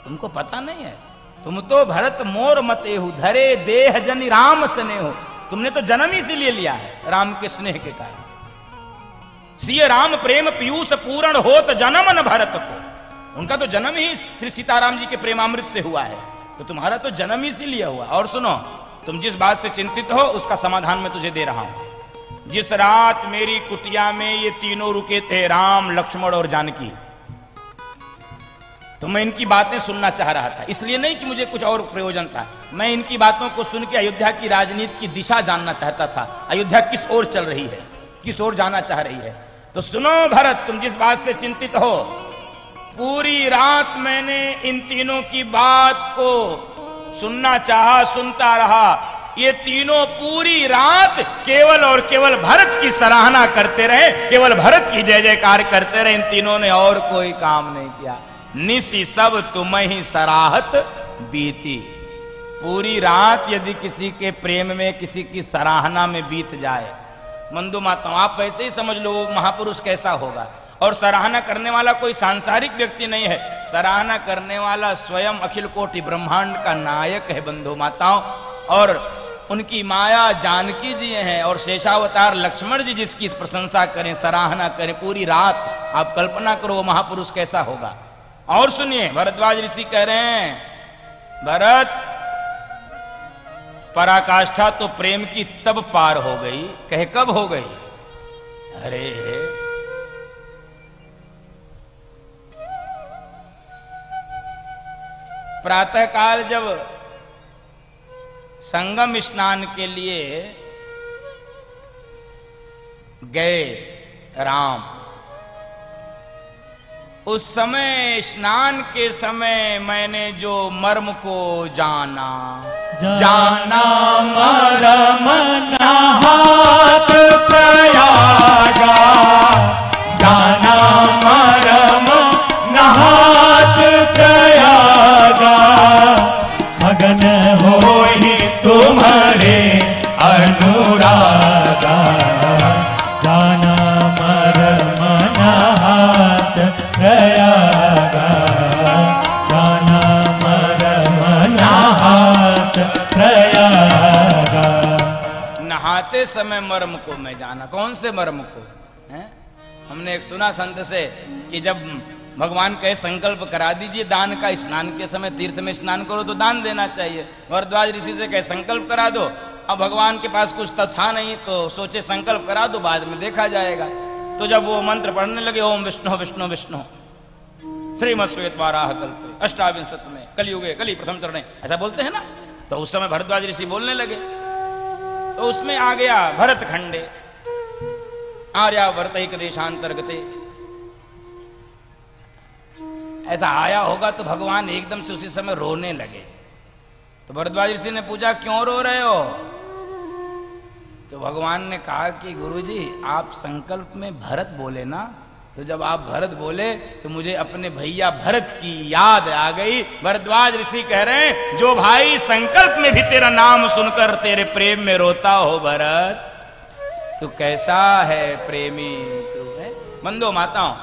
तुमको पता नहीं है, तुम तो भरत मोर मते हो, धरे देह जनि राम सने हो। तुमने तो जन्म ही इसीलिए लिया है राम के स्नेह के कारण। सिय राम प्रेम पीयूष पूर्ण हो तो जन्म न भरत को। उनका तो जन्म ही श्री सीताराम जी के प्रेमामृत से हुआ है, तो तुम्हारा तो जन्म ही इसीलिए हुआ। और सुनो, तुम जिस बात से चिंतित हो उसका समाधान मैं तुझे दे रहा हूं। जिस रात मेरी कुटिया में ये तीनों रुके थे, राम लक्ष्मण और जानकी, तो मैं इनकी बातें सुनना चाह रहा था। इसलिए नहीं कि मुझे कुछ और प्रयोजन था, मैं इनकी बातों को सुन के अयोध्या की राजनीति की दिशा जानना चाहता था। अयोध्या किस ओर चल रही है, किस ओर जाना चाह रही है। तो सुनो भरत, तुम जिस बात से चिंतित हो, पूरी रात मैंने इन तीनों की बात को सुनना चाहा, सुनता रहा। ये तीनों पूरी रात केवल और केवल भरत की सराहना करते रहे, केवल भरत की जय जयकार करते रहे। इन तीनों ने और कोई काम नहीं किया। निसी सब तुम्हें ही सराहत बीती। पूरी रात यदि किसी के प्रेम में, किसी की सराहना में बीत जाए, बंधु माताओं, आप वैसे ही समझ लो वो महापुरुष कैसा होगा। और सराहना करने वाला कोई सांसारिक व्यक्ति नहीं है, सराहना करने वाला स्वयं अखिल कोटि ब्रह्मांड का नायक है बंधु माताओं। और उनकी माया जानकी जी हैं और शेषावतार लक्ष्मण जी जिसकी प्रशंसा करें, सराहना करें पूरी रात, आप कल्पना करो वो महापुरुष कैसा होगा। और सुनिए, भरद्वाज ऋषि कह रहे हैं, भरत पराकाष्ठा तो प्रेम की तब पार हो गई। कहे कब हो गई? अरे प्रातःकाल जब संगम स्नान के लिए गए राम, उस समय स्नान के समय मैंने जो मर्म को जाना, जाना मरम नहात प्रयागा, जाना मरम नहात प्रयागा, मगन होई तुम्हारे अनुरागा, जाना मरम नहात प्रयागा, जाना मरम नहात प्रयागा। नहाते समय मर्म को मैं जाना। कौन से मर्म को है? हमने एक सुना संत से कि जब भगवान कहे संकल्प करा दीजिए दान का, स्नान के समय तीर्थ में स्नान करो तो दान देना चाहिए। भरद्वाज ऋषि से कहे संकल्प करा दो। अब भगवान के पास कुछ तो था नहीं, तो सोचे संकल्प करा दो, बाद में देखा जाएगा। तो जब वो मंत्र पढ़ने लगे, ओम विष्णु विष्णु विष्णु श्रीमद् वाराह कल्पे अष्टाविंशत में कलयुगे कली प्रथम चरणे, ऐसा बोलते हैं ना। तो उस समय भरद्वाज ऋषि बोलने लगे, तो उसमें आ गया भरत खंडे आर्यावर्त देशांतर्गते। ऐसा आया होगा तो भगवान एकदम से उसी समय रोने लगे। तो भरद्वाज ऋषि ने पूछा क्यों रो रहे हो? तो भगवान ने कहा कि गुरुजी आप संकल्प में भरत बोले ना, तो जब आप भरत बोले तो मुझे अपने भैया भरत की याद आ गई। भरद्वाज ऋषि कह रहे हैं, जो भाई संकल्प में भी तेरा नाम सुनकर तेरे प्रेम में रोता हो भरत, तू कैसा है प्रेमी तू है। बंधो माताओं,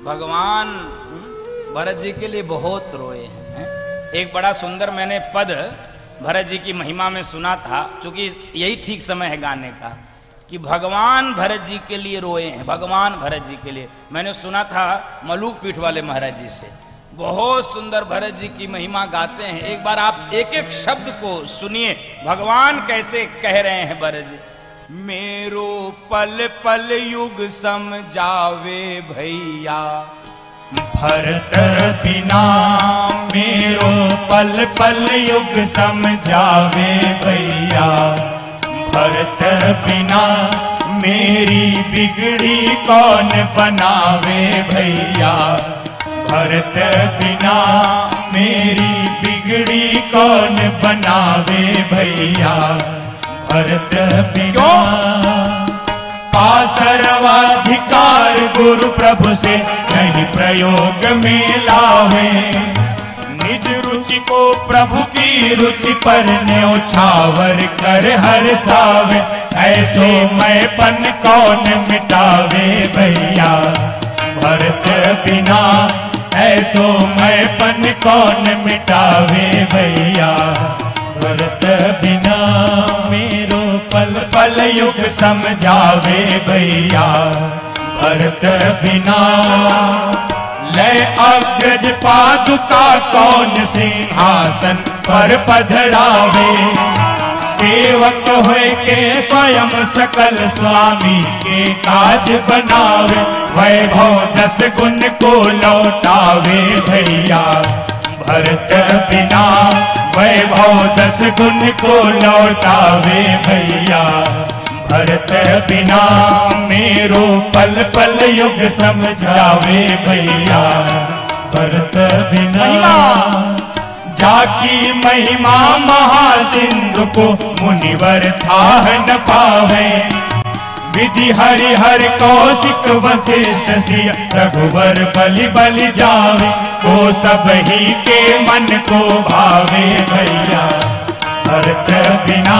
भगवान भरत जी के लिए बहुत रोए हैं। एक बड़ा सुंदर मैंने पद भरत जी की महिमा में सुना था, क्योंकि यही ठीक समय है गाने का, कि भगवान भरत जी के लिए रोए हैं। भगवान भरत जी के लिए मैंने सुना था मलूक पीठ वाले महाराज जी से। बहुत सुंदर भरत जी की महिमा गाते हैं। एक बार आप एक एक शब्द को सुनिए, भगवान कैसे कह रहे हैं भरत जी। मेरो पल पल युग समझावे भैया, भरत बिना मेरो पल पल युग समझावे भैया, भरत बिना मेरी बिगड़ी कौन बनावे भैया, भरत बिना मेरी बिगड़ी कौन बनावे भैया, भरत बिना पा सर्वाधिकार गुरु प्रभु से नहीं प्रयोग में लावे, निज रुचि को प्रभु की रुचि पर न्योछावर कर हर सावे, ऐसे मैंपन कौन मिटावे भैया, भरत बिना ऐसो मैंपन कौन मिटावे भैया, भरत बिना मेरो पल पल युग समझावे भैया, भरत बिना लय अग्रज पादुका कौन सिंहासन पर पधरावे, सेवक होए के स्वयं सकल स्वामी के काज बनावे, वैभव 10 गुण को लौटावे भैया, भरत बिना वैभव 10 गुण को लौटावे भैया, भरत बिना मेरो पल पल युग समझावे भैया। भरत बिना जाकी महिमा महासिंधु को मुनिवर थाह न पावे। विधि हरि हर कौशिक वशिष्ठ सिय रघुवर बलि बलि जावे। वो सब ही के मन को भावे भैया। भरत बिना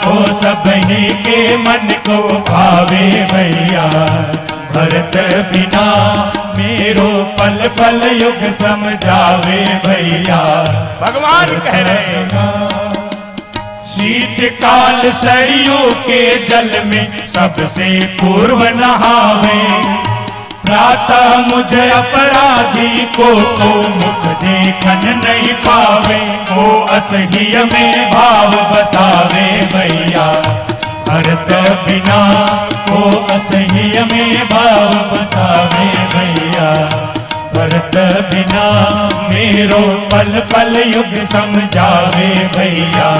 वो सब ही के मन को भावे भैया। भरत बिना मेरो पल पल युग समझावे भैया। भगवान कह रहे शीत काल सरयू के जल में सबसे पूर्व नहावे। प्रातः मुझे अपराधी को मुख देखन नहीं पावे। वो असह्य में भाव बसावे भैया। भरत बिना वो असह्य में भाव बसावे भैया। भरत बिना मेरो पल पल युग समझावे भैया।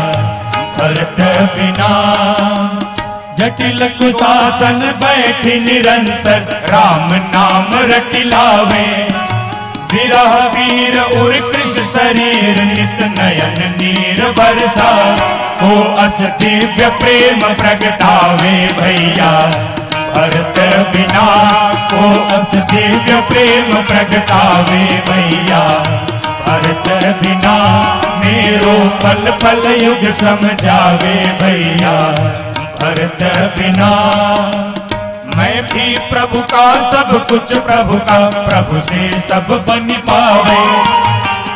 भरत बिना जटिल कुशासन बैठी निरंतर राम नाम रटिलावे। विरह वीर उर कृष्ण शरीर नित नयन नीर बरसा। वो अस दिव्य प्रेम प्रगटावे भैया। भरत बिना वो अस दिव्य प्रेम प्रगटावे भैया। भरत बिना मेरो पल पल युग समझावे भैया। भरत बिना मैं भी प्रभु का सब कुछ प्रभु का प्रभु से सब बन पावे।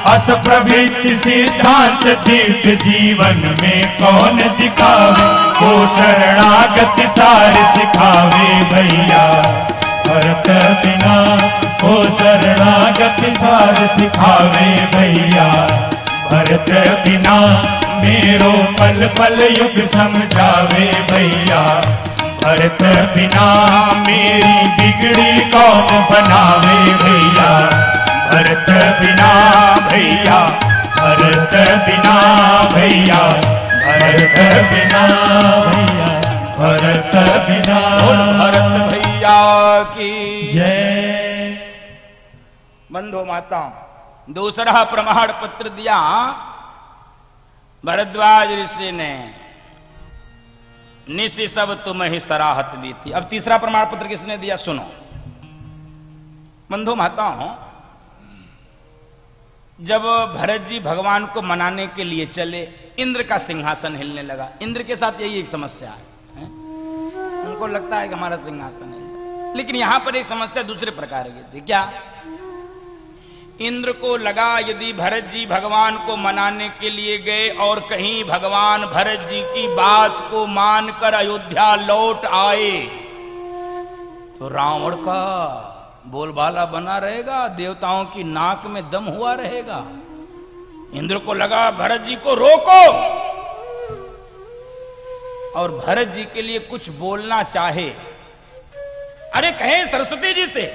अस प्रवृत्ति सिद्धांत दिव्य जीवन में कौन दिखावे। वो शरणागत सार सिखावे भैया। भरत बिना वो शरणागत सार सिखावे भैया। भरत बिना मेरो पल पल युग समझावे भैया। भरत बिना मेरी बिगड़ी कौन बनावे भैया। भरत बिना भैया। भरत बिना भैया। भरत बिना भैया। भरत बिना भरत भैया की जय। बंधु माता दूसरा प्रमाण पत्र दिया भरद्वाज ऋषि ने। निशि सब तुम ही सराहत भी थी। अब तीसरा प्रमाण पत्र किसने दिया सुनो। बंधु माताओं, जब भरत जी भगवान को मनाने के लिए चले, इंद्र का सिंहासन हिलने लगा। इंद्र के साथ यही एक समस्या है। उनको लगता है कि हमारा सिंहासन है, लेकिन यहां पर एक समस्या दूसरे प्रकार की थी। क्या? इंद्र को लगा यदि भरत जी भगवान को मनाने के लिए गए और कहीं भगवान भरत जी की बात को मानकर अयोध्या लौट आए तो रावण का बोलबाला बना रहेगा, देवताओं की नाक में दम हुआ रहेगा। इंद्र को लगा भरत जी को रोको, और भरत जी के लिए कुछ बोलना चाहे। अरे कहें सरस्वती जी से,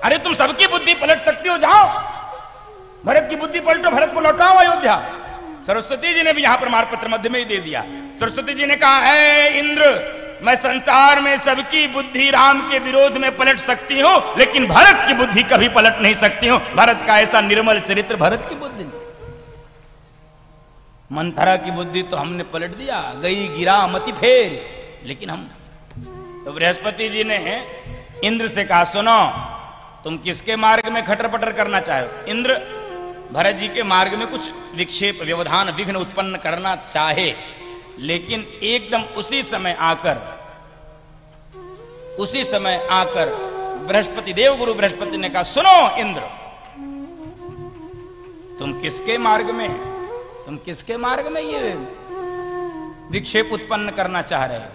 अरे तुम सबकी बुद्धि पलट सकती हो, जाओ भरत की बुद्धि पलटो, भरत को लौटाओ अयोध्या। सरस्वती जी ने भी यहां प्रमाण पत्र मध्य में ही दे दिया। सरस्वती जी ने कहा है इंद्र, मैं संसार में सबकी बुद्धि राम के विरोध में पलट सकती हूं, लेकिन भरत की बुद्धि कभी पलट नहीं सकती हूं। भरत का ऐसा निर्मल चरित्र, भरत की बुद्धि। मंथरा की बुद्धि तो हमने पलट दिया, गई गिरा मति फेर, लेकिन हम तो बृहस्पति जी ने इंद्र से कहा सुनो, तुम किसके मार्ग में खटर पटर करना चाहे? इंद्र भरत जी के मार्ग में कुछ विक्षेप, व्यवधान, विघ्न उत्पन्न करना चाहे, लेकिन एकदम उसी समय आकर बृहस्पति देव गुरु बृहस्पति ने कहा सुनो इंद्र, तुम किसके मार्ग में ये विक्षेप उत्पन्न करना चाह रहे हो?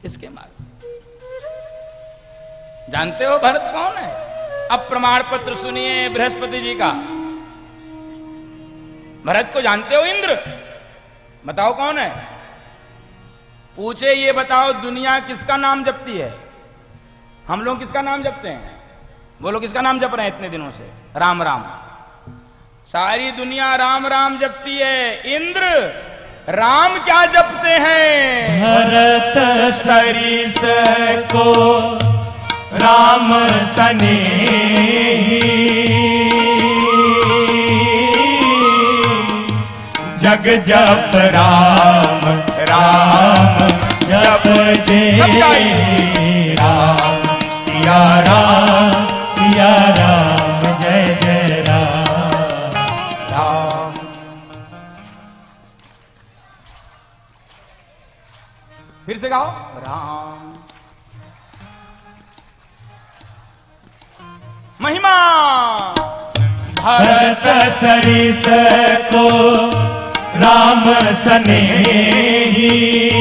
किसके मार्ग? जानते हो भरत कौन है? अब प्रमाण पत्र सुनिए बृहस्पति जी का। भरत को जानते हो इंद्र? बताओ कौन है? पूछे ये बताओ दुनिया किसका नाम जपती है? हम लोग किसका नाम जपते हैं? वो लोग किसका नाम जप रहे हैं इतने दिनों से? राम राम। सारी दुनिया राम राम जपती है। इंद्र राम क्या जपते हैं? भरत सरिस को राम सनेही, जग जप राम राम जप जय राम, सिया राम जय जय राम। राम फिर से गाओ, राम महिमा। भरत सरिस को राम सनेही,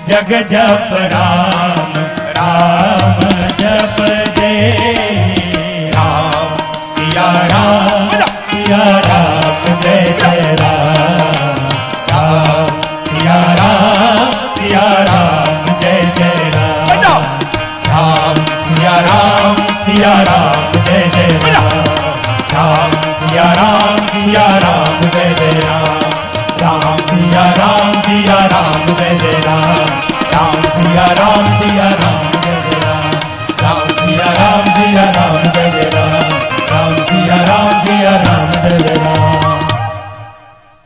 जग जप राम राम जप जय राम, सिया राम जय जय राम, राम सिया राम जय जय राम, राम सिया राम जय जय राम, राम सिया राम जय जय राम, राम सिया राम जय जय राम, राम सिया राम जय जय राम, राम सिया राम जय जय राम, राम सिया राम जय जय राम।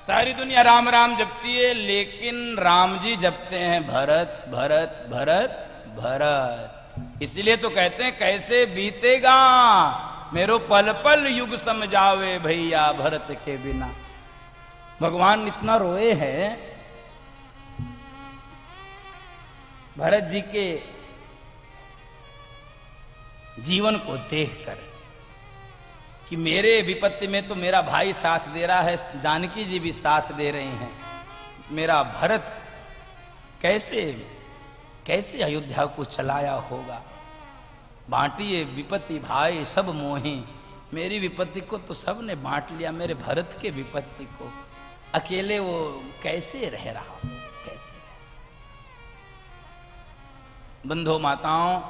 सारी दुनिया राम राम जपती है, लेकिन राम जी जपते हैं भरत भरत भरत भरत। इसलिए तो कहते हैं कैसे बीतेगा मेरो पल पल युग समझावे भैया भरत के बिना। भगवान इतना रोए हैं भरत जी के जीवन को देखकर कि मेरे विपत्ति में तो मेरा भाई साथ दे रहा है, जानकी जी भी साथ दे रही हैं, मेरा भरत कैसे कैसे अयोध्या को चलाया होगा। बांटिए विपत्ति भाई सब मोही, मेरी विपत्ति को तो सबने बांट लिया, मेरे भरत के विपत्ति को अकेले वो कैसे रह रहा हो, कैसे। बंधु माताओं,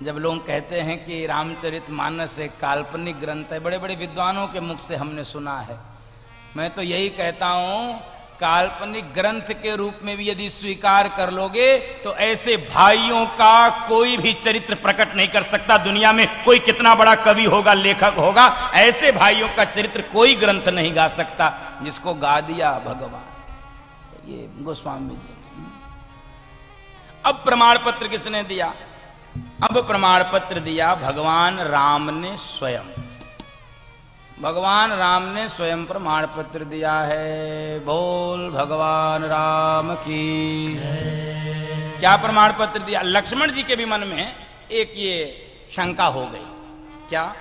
जब लोग कहते हैं कि रामचरितमानस एक काल्पनिक ग्रंथ है, बड़े बड़े विद्वानों के मुख से हमने सुना है, मैं तो यही कहता हूं काल्पनिक ग्रंथ के रूप में भी यदि स्वीकार कर लोगे तो ऐसे भाइयों का कोई भी चरित्र प्रकट नहीं कर सकता दुनिया में। कोई कितना बड़ा कवि होगा, लेखक होगा, ऐसे भाइयों का चरित्र कोई ग्रंथ नहीं गा सकता जिसको गा दिया भगवान। ये गोस्वामी जी। अब प्रमाण पत्र किसने दिया? अब प्रमाण पत्र दिया भगवान राम ने स्वयं। भगवान राम ने स्वयं प्रमाण पत्र दिया है। बोल भगवान राम की। क्या प्रमाण पत्र दिया? लक्ष्मण जी के भी मन में एक ये शंका हो गई। क्या?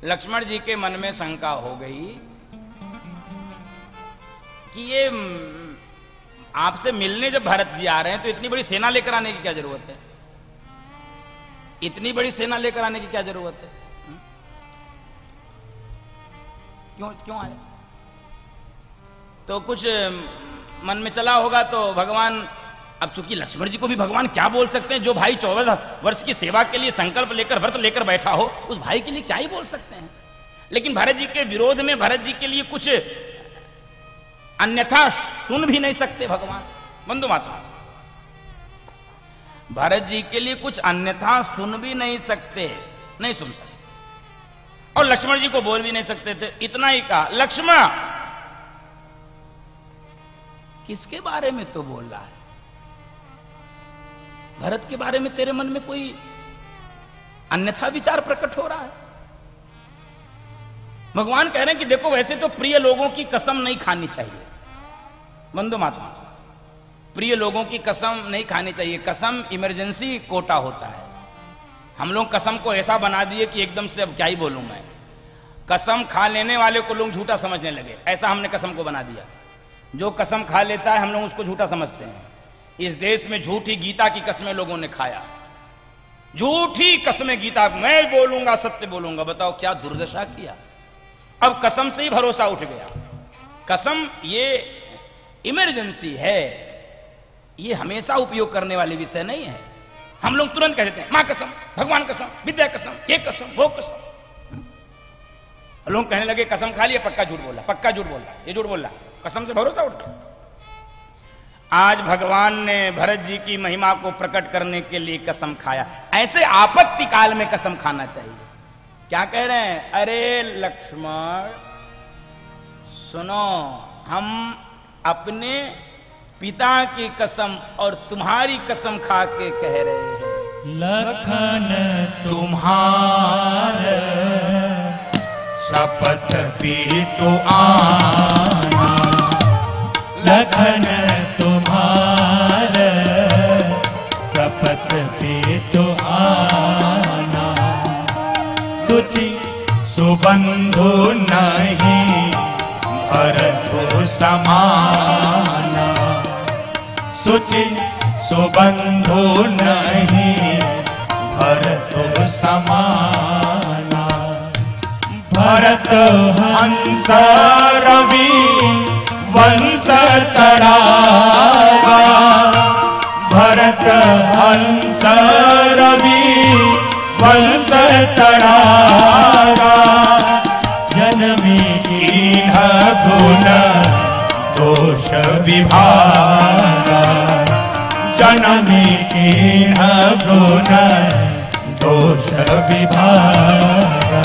लक्ष्मण जी के मन में शंका हो गई कि ये आपसे मिलने जब भरत जी आ रहे हैं तो इतनी बड़ी सेना लेकर आने की क्या जरूरत है? इतनी बड़ी सेना लेकर आने की क्या जरूरत है? क्यों आए? तो कुछ मन में चला होगा। तो भगवान, अब चूंकि लक्ष्मण जी को भी भगवान क्या बोल सकते हैं, जो भाई 14 वर्ष की सेवा के लिए संकल्प लेकर व्रत लेकर बैठा हो, उस भाई के लिए क्या ही बोल सकते हैं। लेकिन भरत जी के विरोध में भरत जी के लिए कुछ अन्यथा सुन भी नहीं सकते भगवान। बंधु माता, भरत जी के लिए कुछ अन्यथा सुन भी नहीं सकते, नहीं सुन सकते, और लक्ष्मण जी को बोल भी नहीं सकते थे। इतना ही कहा, लक्ष्मण किसके बारे में तो बोल रहा है? भरत के बारे में तेरे मन में कोई अन्यथा विचार प्रकट हो रहा है? भगवान कह रहे हैं कि देखो, वैसे तो प्रिय लोगों की कसम नहीं खानी चाहिए। बंधु माता, प्रिय लोगों की कसम नहीं खानी चाहिए। कसम इमरजेंसी कोटा होता है। हम लोग कसम को ऐसा बना दिए कि एकदम से अब क्या ही बोलूं मैं। कसम खा लेने वाले को लोग झूठा समझने लगे, ऐसा हमने कसम को बना दिया। जो कसम खा लेता है हम लोग उसको झूठा समझते हैं। इस देश में झूठी गीता की कसमें लोगों ने खाया, झूठी कसमें गीता, मैं बोलूंगा सत्य बोलूंगा। बताओ क्या दुर्दशा किया। अब कसम से ही भरोसा उठ गया। कसम ये इमरजेंसी है, ये हमेशा उपयोग करने वाली विषय नहीं है। हम लोग तुरंत कह देते हैं मां कसम, भगवान कसम, विद्या कसम, ये कसम, वो कसम। लोग कहने लगे कसम खा लिया, पक्का झूठ बोला, पक्का झूठ बोला, ये झूठ बोला, कसम से भरोसा उठ गया। आज भगवान ने भरत जी की महिमा को प्रकट करने के लिए कसम खाया। ऐसे आपत्ति काल में कसम खाना चाहिए। क्या कह रहे हैं? अरे लक्ष्मण सुनो, हम अपने पिता की कसम और तुम्हारी कसम खा के कह रहे हैं, लखन तुम्हार शपथ पीतु आना, लखन तुम्हार शपथ पीतु आना, सुचि सुबंधु नहीं भरतु समाना, सुचि सुबंधु नहीं भरतु समाना, भरत हंस रवि वंश तड़ागा, भरत हंस रवि वंश तड़ागा, जन्मी कीन्ह गुण दोष विभागा, जन्मी कीन्ह गुण दोष विभागा।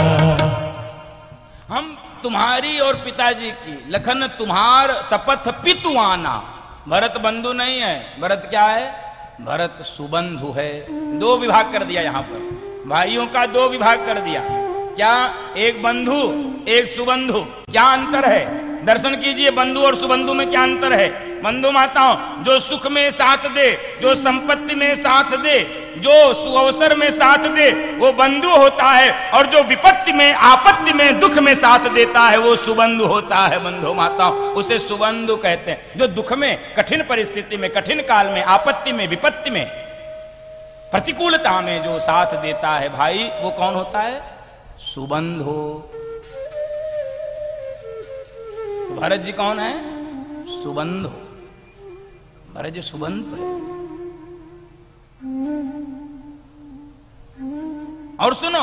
हम तुम्हारी और पिताजी की, लखन तुम्हार शपथ पितु आना। भरत बंधु नहीं है, भरत क्या है? भरत सुबंधु है। दो विभाग कर दिया यहां पर, भाइयों का दो विभाग कर दिया। क्या? एक बंधु, एक सुबंधु। क्या अंतर है? दर्शन कीजिए, बंधु और सुबंधु में क्या अंतर है। बंधु माताओं, जो सुख में साथ दे, जो संपत्ति में साथ दे, जो सुअवसर में साथ दे, वो बंधु होता है, और जो विपत्ति में, आपत्ति में, दुख में साथ देता है, वो सुबंधु होता है। बंधु माताओं, उसे सुबंधु कहते हैं। जो दुख में, कठिन परिस्थिति में, कठिन काल में, आपत्ति में, विपत्ति में, प्रतिकूलता में जो साथ देता है भाई, वो कौन होता है? सुबंधु। भरत जी कौन है? सुबंधु। भरत जी सुबंधु है। और सुनो,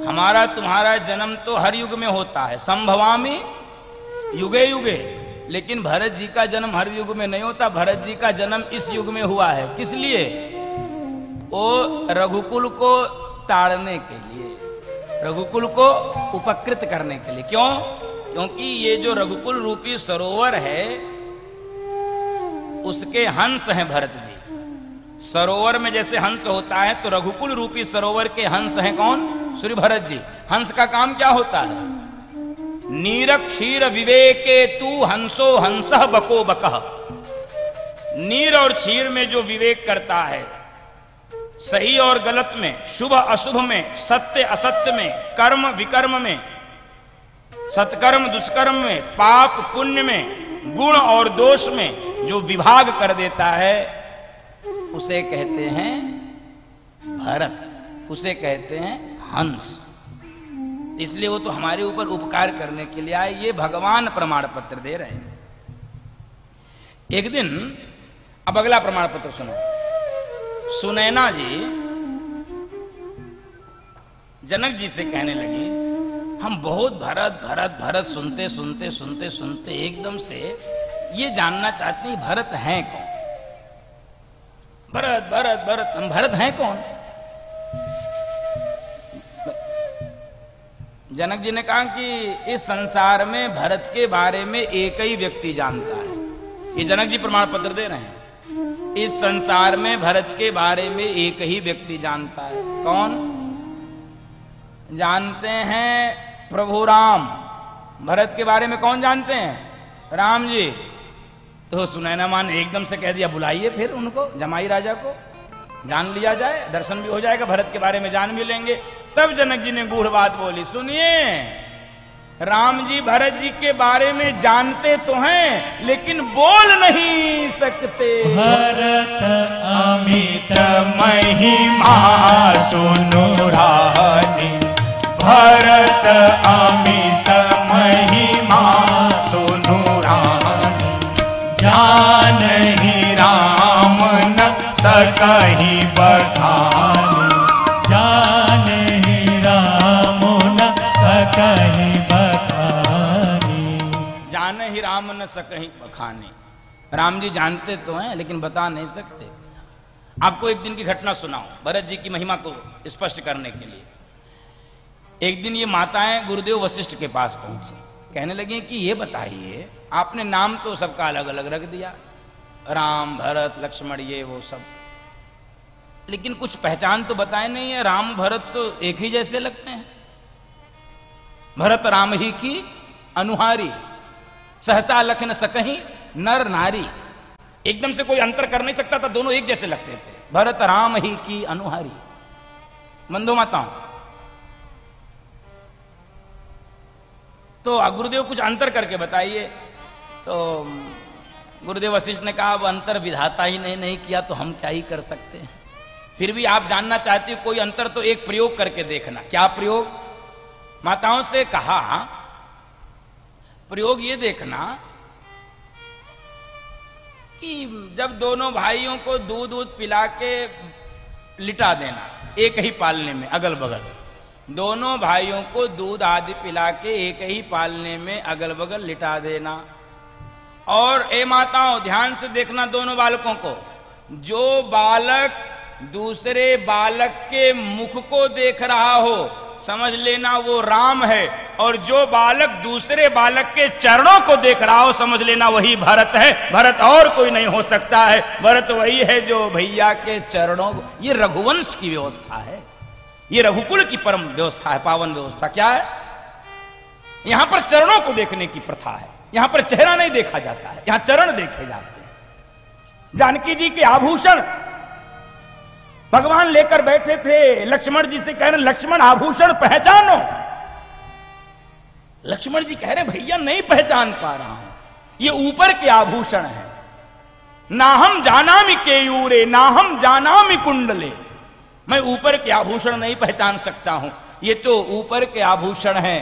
हमारा तुम्हारा जन्म तो हर युग में होता है, संभवामि युगे युगे, लेकिन भरत जी का जन्म हर युग में नहीं होता। भरत जी का जन्म इस युग में हुआ है। किस लिए? वो रघुकुल को ताड़ने के लिए, रघुकुल को उपकृत करने के लिए। क्यों? क्योंकि ये जो रघुकुल रूपी सरोवर है, उसके हंस हैं भरत जी। सरोवर में जैसे हंस होता है, तो रघुकुल रूपी सरोवर के हंस हैं कौन? श्री भरत जी। हंस का काम क्या होता है? नीर क्षीर विवेके तू हंसो हंसः बको बकः। नीर और क्षीर में जो विवेक करता है, सही और गलत में, शुभ अशुभ में, सत्य असत्य में, कर्म विकर्म में, सत्कर्म दुष्कर्म में, पाप पुण्य में, गुण और दोष में जो विभाग कर देता है, उसे कहते हैं भरत, उसे कहते हैं हंस। इसलिए वो तो हमारे ऊपर उपकार करने के लिए आए। ये भगवान प्रमाण पत्र दे रहे हैं। एक दिन, अब अगला प्रमाण पत्र सुनो। सुनैना जी जनक जी से कहने लगी, हम बहुत भरत भरत भरत सुनते सुनते सुनते सुनते एकदम से ये जानना चाहते हैं भरत हैं कौन? भरत भरत भरत, हम भरत हैं कौन? जनक जी ने कहा कि इस संसार में भरत के बारे में एक ही व्यक्ति जानता है। ये जनक जी प्रमाण पत्र दे रहे हैं। इस संसार में भरत के बारे में एक ही व्यक्ति जानता है। कौन जानते हैं? प्रभु राम। भरत के बारे में कौन जानते हैं? राम जी। तो सुनैना मां ने एकदम से कह दिया, बुलाइए फिर उनको, जमाई राजा को, जान लिया जाए, दर्शन भी हो जाएगा, भरत के बारे में जान भी लेंगे। तब जनक जी ने गूढ़ बात बोली, सुनिए, राम जी भरत जी के बारे में जानते तो हैं, लेकिन बोल नहीं सकते। भरत अमित महिमा सुनु रानी, भरत अमित महिमा सुनु रानी, जानहि राम न बखानी, जाने ही राम न सकहि बखानी। जाने ही राम न सकहि बखानी। राम जी जानते तो हैं लेकिन बता नहीं सकते। आपको एक दिन की घटना सुनाऊं भरत जी की महिमा को स्पष्ट करने के लिए। एक दिन ये माताएं गुरुदेव वशिष्ठ के पास पहुंची, कहने लगी कि ये बताइए, आपने नाम तो सबका अलग अलग रख दिया, राम भरत लक्ष्मण ये वो सब, लेकिन कुछ पहचान तो बताए नहीं है। राम भरत तो एक ही जैसे लगते हैं, भरत राम ही की अनुहारी, सहसा लख न सकहि नर नारी। एकदम से कोई अंतर कर नहीं सकता था, दोनों एक जैसे लगते थे, भरत राम ही की अनुहारी। बंधु माताओं, तो गुरुदेव कुछ अंतर करके बताइए। तो गुरुदेव वशिष्ठ ने कहा, अब अंतर विधाता ही नहीं किया तो हम क्या ही कर सकते हैं। फिर भी आप जानना चाहती हो कोई अंतर तो एक प्रयोग करके देखना। क्या प्रयोग? माताओं से कहा, प्रयोग ये देखना कि जब दोनों भाइयों को दूध पिला के लिटा देना एक ही पालने में अगल बगल, दोनों भाइयों को दूध आदि पिला के एक ही पालने में अगल बगल लिटा देना। और ए माताओं ध्यान से देखना दोनों बालकों को, जो बालक दूसरे बालक के मुख को देख रहा हो समझ लेना वो राम है, और जो बालक दूसरे बालक के चरणों को देख रहा हो समझ लेना वही भरत है। भरत और कोई नहीं हो सकता है, भरत वही है जो भैया के चरणों को। ये रघुवंश की व्यवस्था है, ये रघुकुल की परम व्यवस्था है, पावन व्यवस्था। क्या है? यहां पर चरणों को देखने की प्रथा है, यहां पर चेहरा नहीं देखा जाता है, यहां चरण देखे जाते हैं। जानकी जी के आभूषण भगवान लेकर बैठे थे, लक्ष्मण जी से कह रहे लक्ष्मण आभूषण पहचानो। लक्ष्मण जी कह रहे भैया नहीं पहचान पा रहा हूं, ये ऊपर के आभूषण है। ना हम जानामि केयूरे ना हम जानामि कुंडले, मैं ऊपर के आभूषण नहीं पहचान सकता हूं, ये तो ऊपर के आभूषण हैं।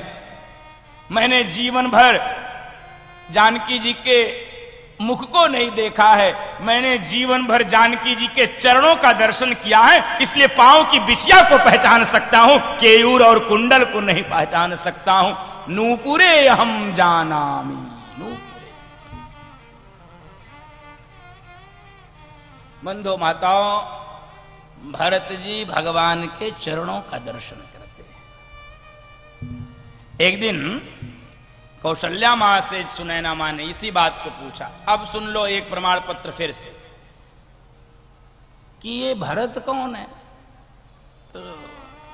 मैंने जीवन भर जानकी जी के मुख को नहीं देखा है, मैंने जीवन भर जानकी जी के चरणों का दर्शन किया है, इसलिए पांव की बिछिया को पहचान सकता हूं, केयूर और कुंडल को नहीं पहचान सकता हूं। नूपुरे हम जानामि, नूपुरे। बंधो माताओं, भरत जी भगवान के चरणों का दर्शन करते हैं। एक दिन कौशल्या मां से सुनैना मां ने इसी बात को पूछा। अब सुन लो एक प्रमाण पत्र फिर से कि ये भरत कौन है। तो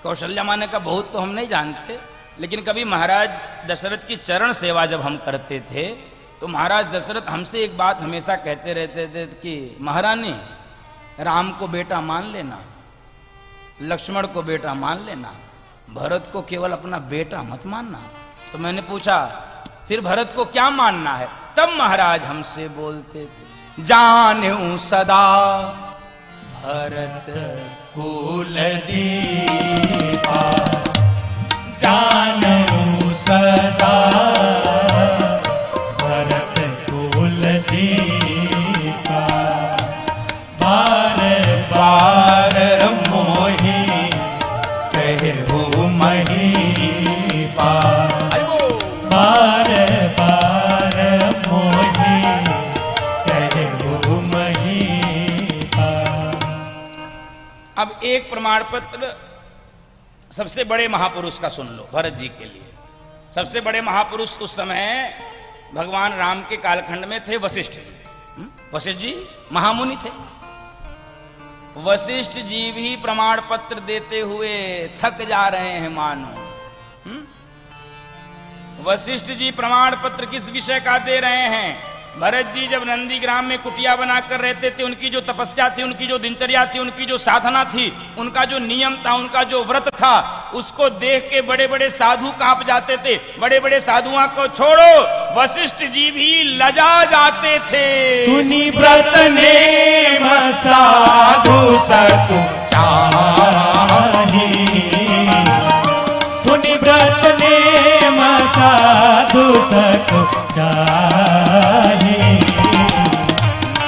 कौशल्या मां ने कहा बहुत तो हम नहीं जानते, लेकिन कभी महाराज दशरथ की चरण सेवा जब हम करते थे तो महाराज दशरथ हमसे एक बात हमेशा कहते रहते थे कि महारानी राम को बेटा मान लेना, लक्ष्मण को बेटा मान लेना, भरत को केवल अपना बेटा मत मानना। तो मैंने पूछा फिर भरत को क्या मानना है? तब महाराज हमसे बोलते थे, जानूं सदा भरत कुल दीपा, जानूं सदा भरत कुल दीपा, बार बार मोहि कहु महीपा, बार बार मोहि कहु महीपा। अब एक प्रमाण पत्र सबसे बड़े महापुरुष का सुन लो भरत जी के लिए। सबसे बड़े महापुरुष उस समय भगवान राम के कालखंड में थे वशिष्ठ जी। वशिष्ठ जी महामुनि थे। वशिष्ठ जी भी प्रमाण पत्र देते हुए थक जा रहे हैं मानो। वशिष्ठ जी प्रमाण पत्र किस विषय का दे रहे हैं? भरत जी जब नंदीग्राम में कुटिया बनाकर रहते थे, उनकी जो तपस्या थी, उनकी जो दिनचर्या थी, उनकी जो साधना थी, उनका जो नियम था, उनका जो व्रत था, उसको देख के बड़े बड़े साधु कांप जाते थे। बड़े बड़े साधुओं को छोड़ो, वशिष्ठ जी भी लजा जाते थे। सुनी व्रत ने साधु सतु चाही, सुनी व्रत ने साधु सतु चाही,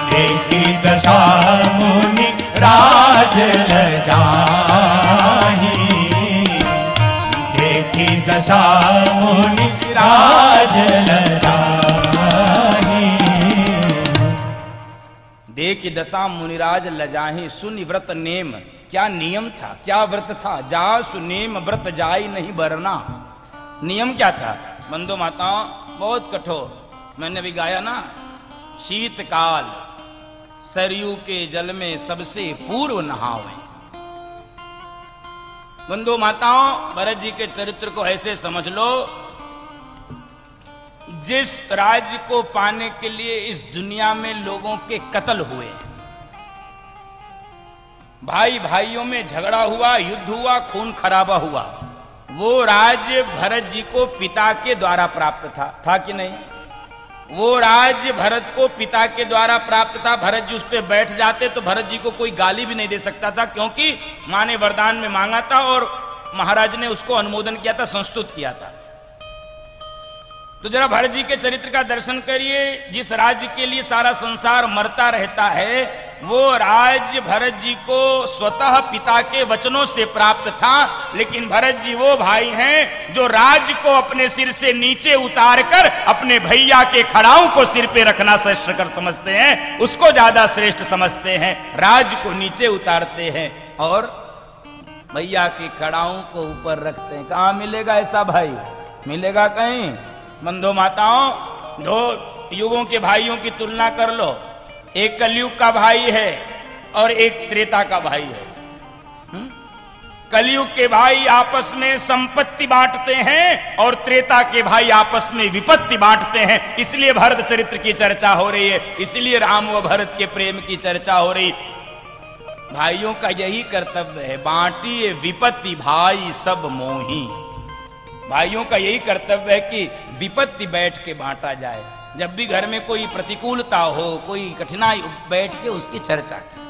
देखी दशा मुनि राज कि दशा मुनिराज लजाहि सुनि व्रत नेम। क्या नियम था, क्या व्रत था? जा सुनेम व्रत जाय नहीं बरना। नियम क्या था बंधु माताओं? बहुत कठोर। मैंने भी गाया ना, शीतकाल सरयू के जल में सबसे पूर्व नहावे। बंधु माताओं, भरत जी के चरित्र को ऐसे समझ लो, जिस राज्य को पाने के लिए इस दुनिया में लोगों के कत्ल हुए, भाई भाइयों में झगड़ा हुआ, युद्ध हुआ, खून खराबा हुआ, वो राज्य भरत जी को पिता के द्वारा प्राप्त था कि नहीं? वो राज्य भरत को पिता के द्वारा प्राप्त था। भरत जी उस पे बैठ जाते तो भरत जी को कोई गाली भी नहीं दे सकता था, क्योंकि मां ने वरदान में मांगा था और महाराज ने उसको अनुमोदन किया था, संस्तुत किया था। तो जरा भरत जी के चरित्र का दर्शन करिए। जिस राज्य के लिए सारा संसार मरता रहता है, वो राज्य भरत जी को स्वतः पिता के वचनों से प्राप्त था। लेकिन भरत जी वो भाई हैं जो राज्य को अपने सिर से नीचे उतार कर अपने भैया के खड़ाऊ को सिर पे रखना श्रेष्ठकर समझते हैं, उसको ज्यादा श्रेष्ठ समझते हैं, राज्य को नीचे उतारते हैं और भैया के खड़ाऊ को ऊपर रखते हैं। कहां मिलेगा ऐसा भाई? मिलेगा कहीं? बंधु माताओं, दो युगों के भाइयों की तुलना कर लो। एक कलयुग का भाई है और एक त्रेता का भाई है। कलयुग के भाई आपस में संपत्ति बांटते हैं और त्रेता के भाई आपस में विपत्ति बांटते हैं। इसलिए भरत चरित्र की चर्चा हो रही है, इसलिए राम व भरत के प्रेम की चर्चा हो रही। भाइयों का यही कर्तव्य है, बांटिए विपत्ति भाई सब मोही। भाइयों का यही कर्तव्य है कि विपत्ति बैठ के बांटा जाए। जब भी घर में कोई प्रतिकूलता हो, कोई कठिनाई, बैठ के उसकी चर्चा की।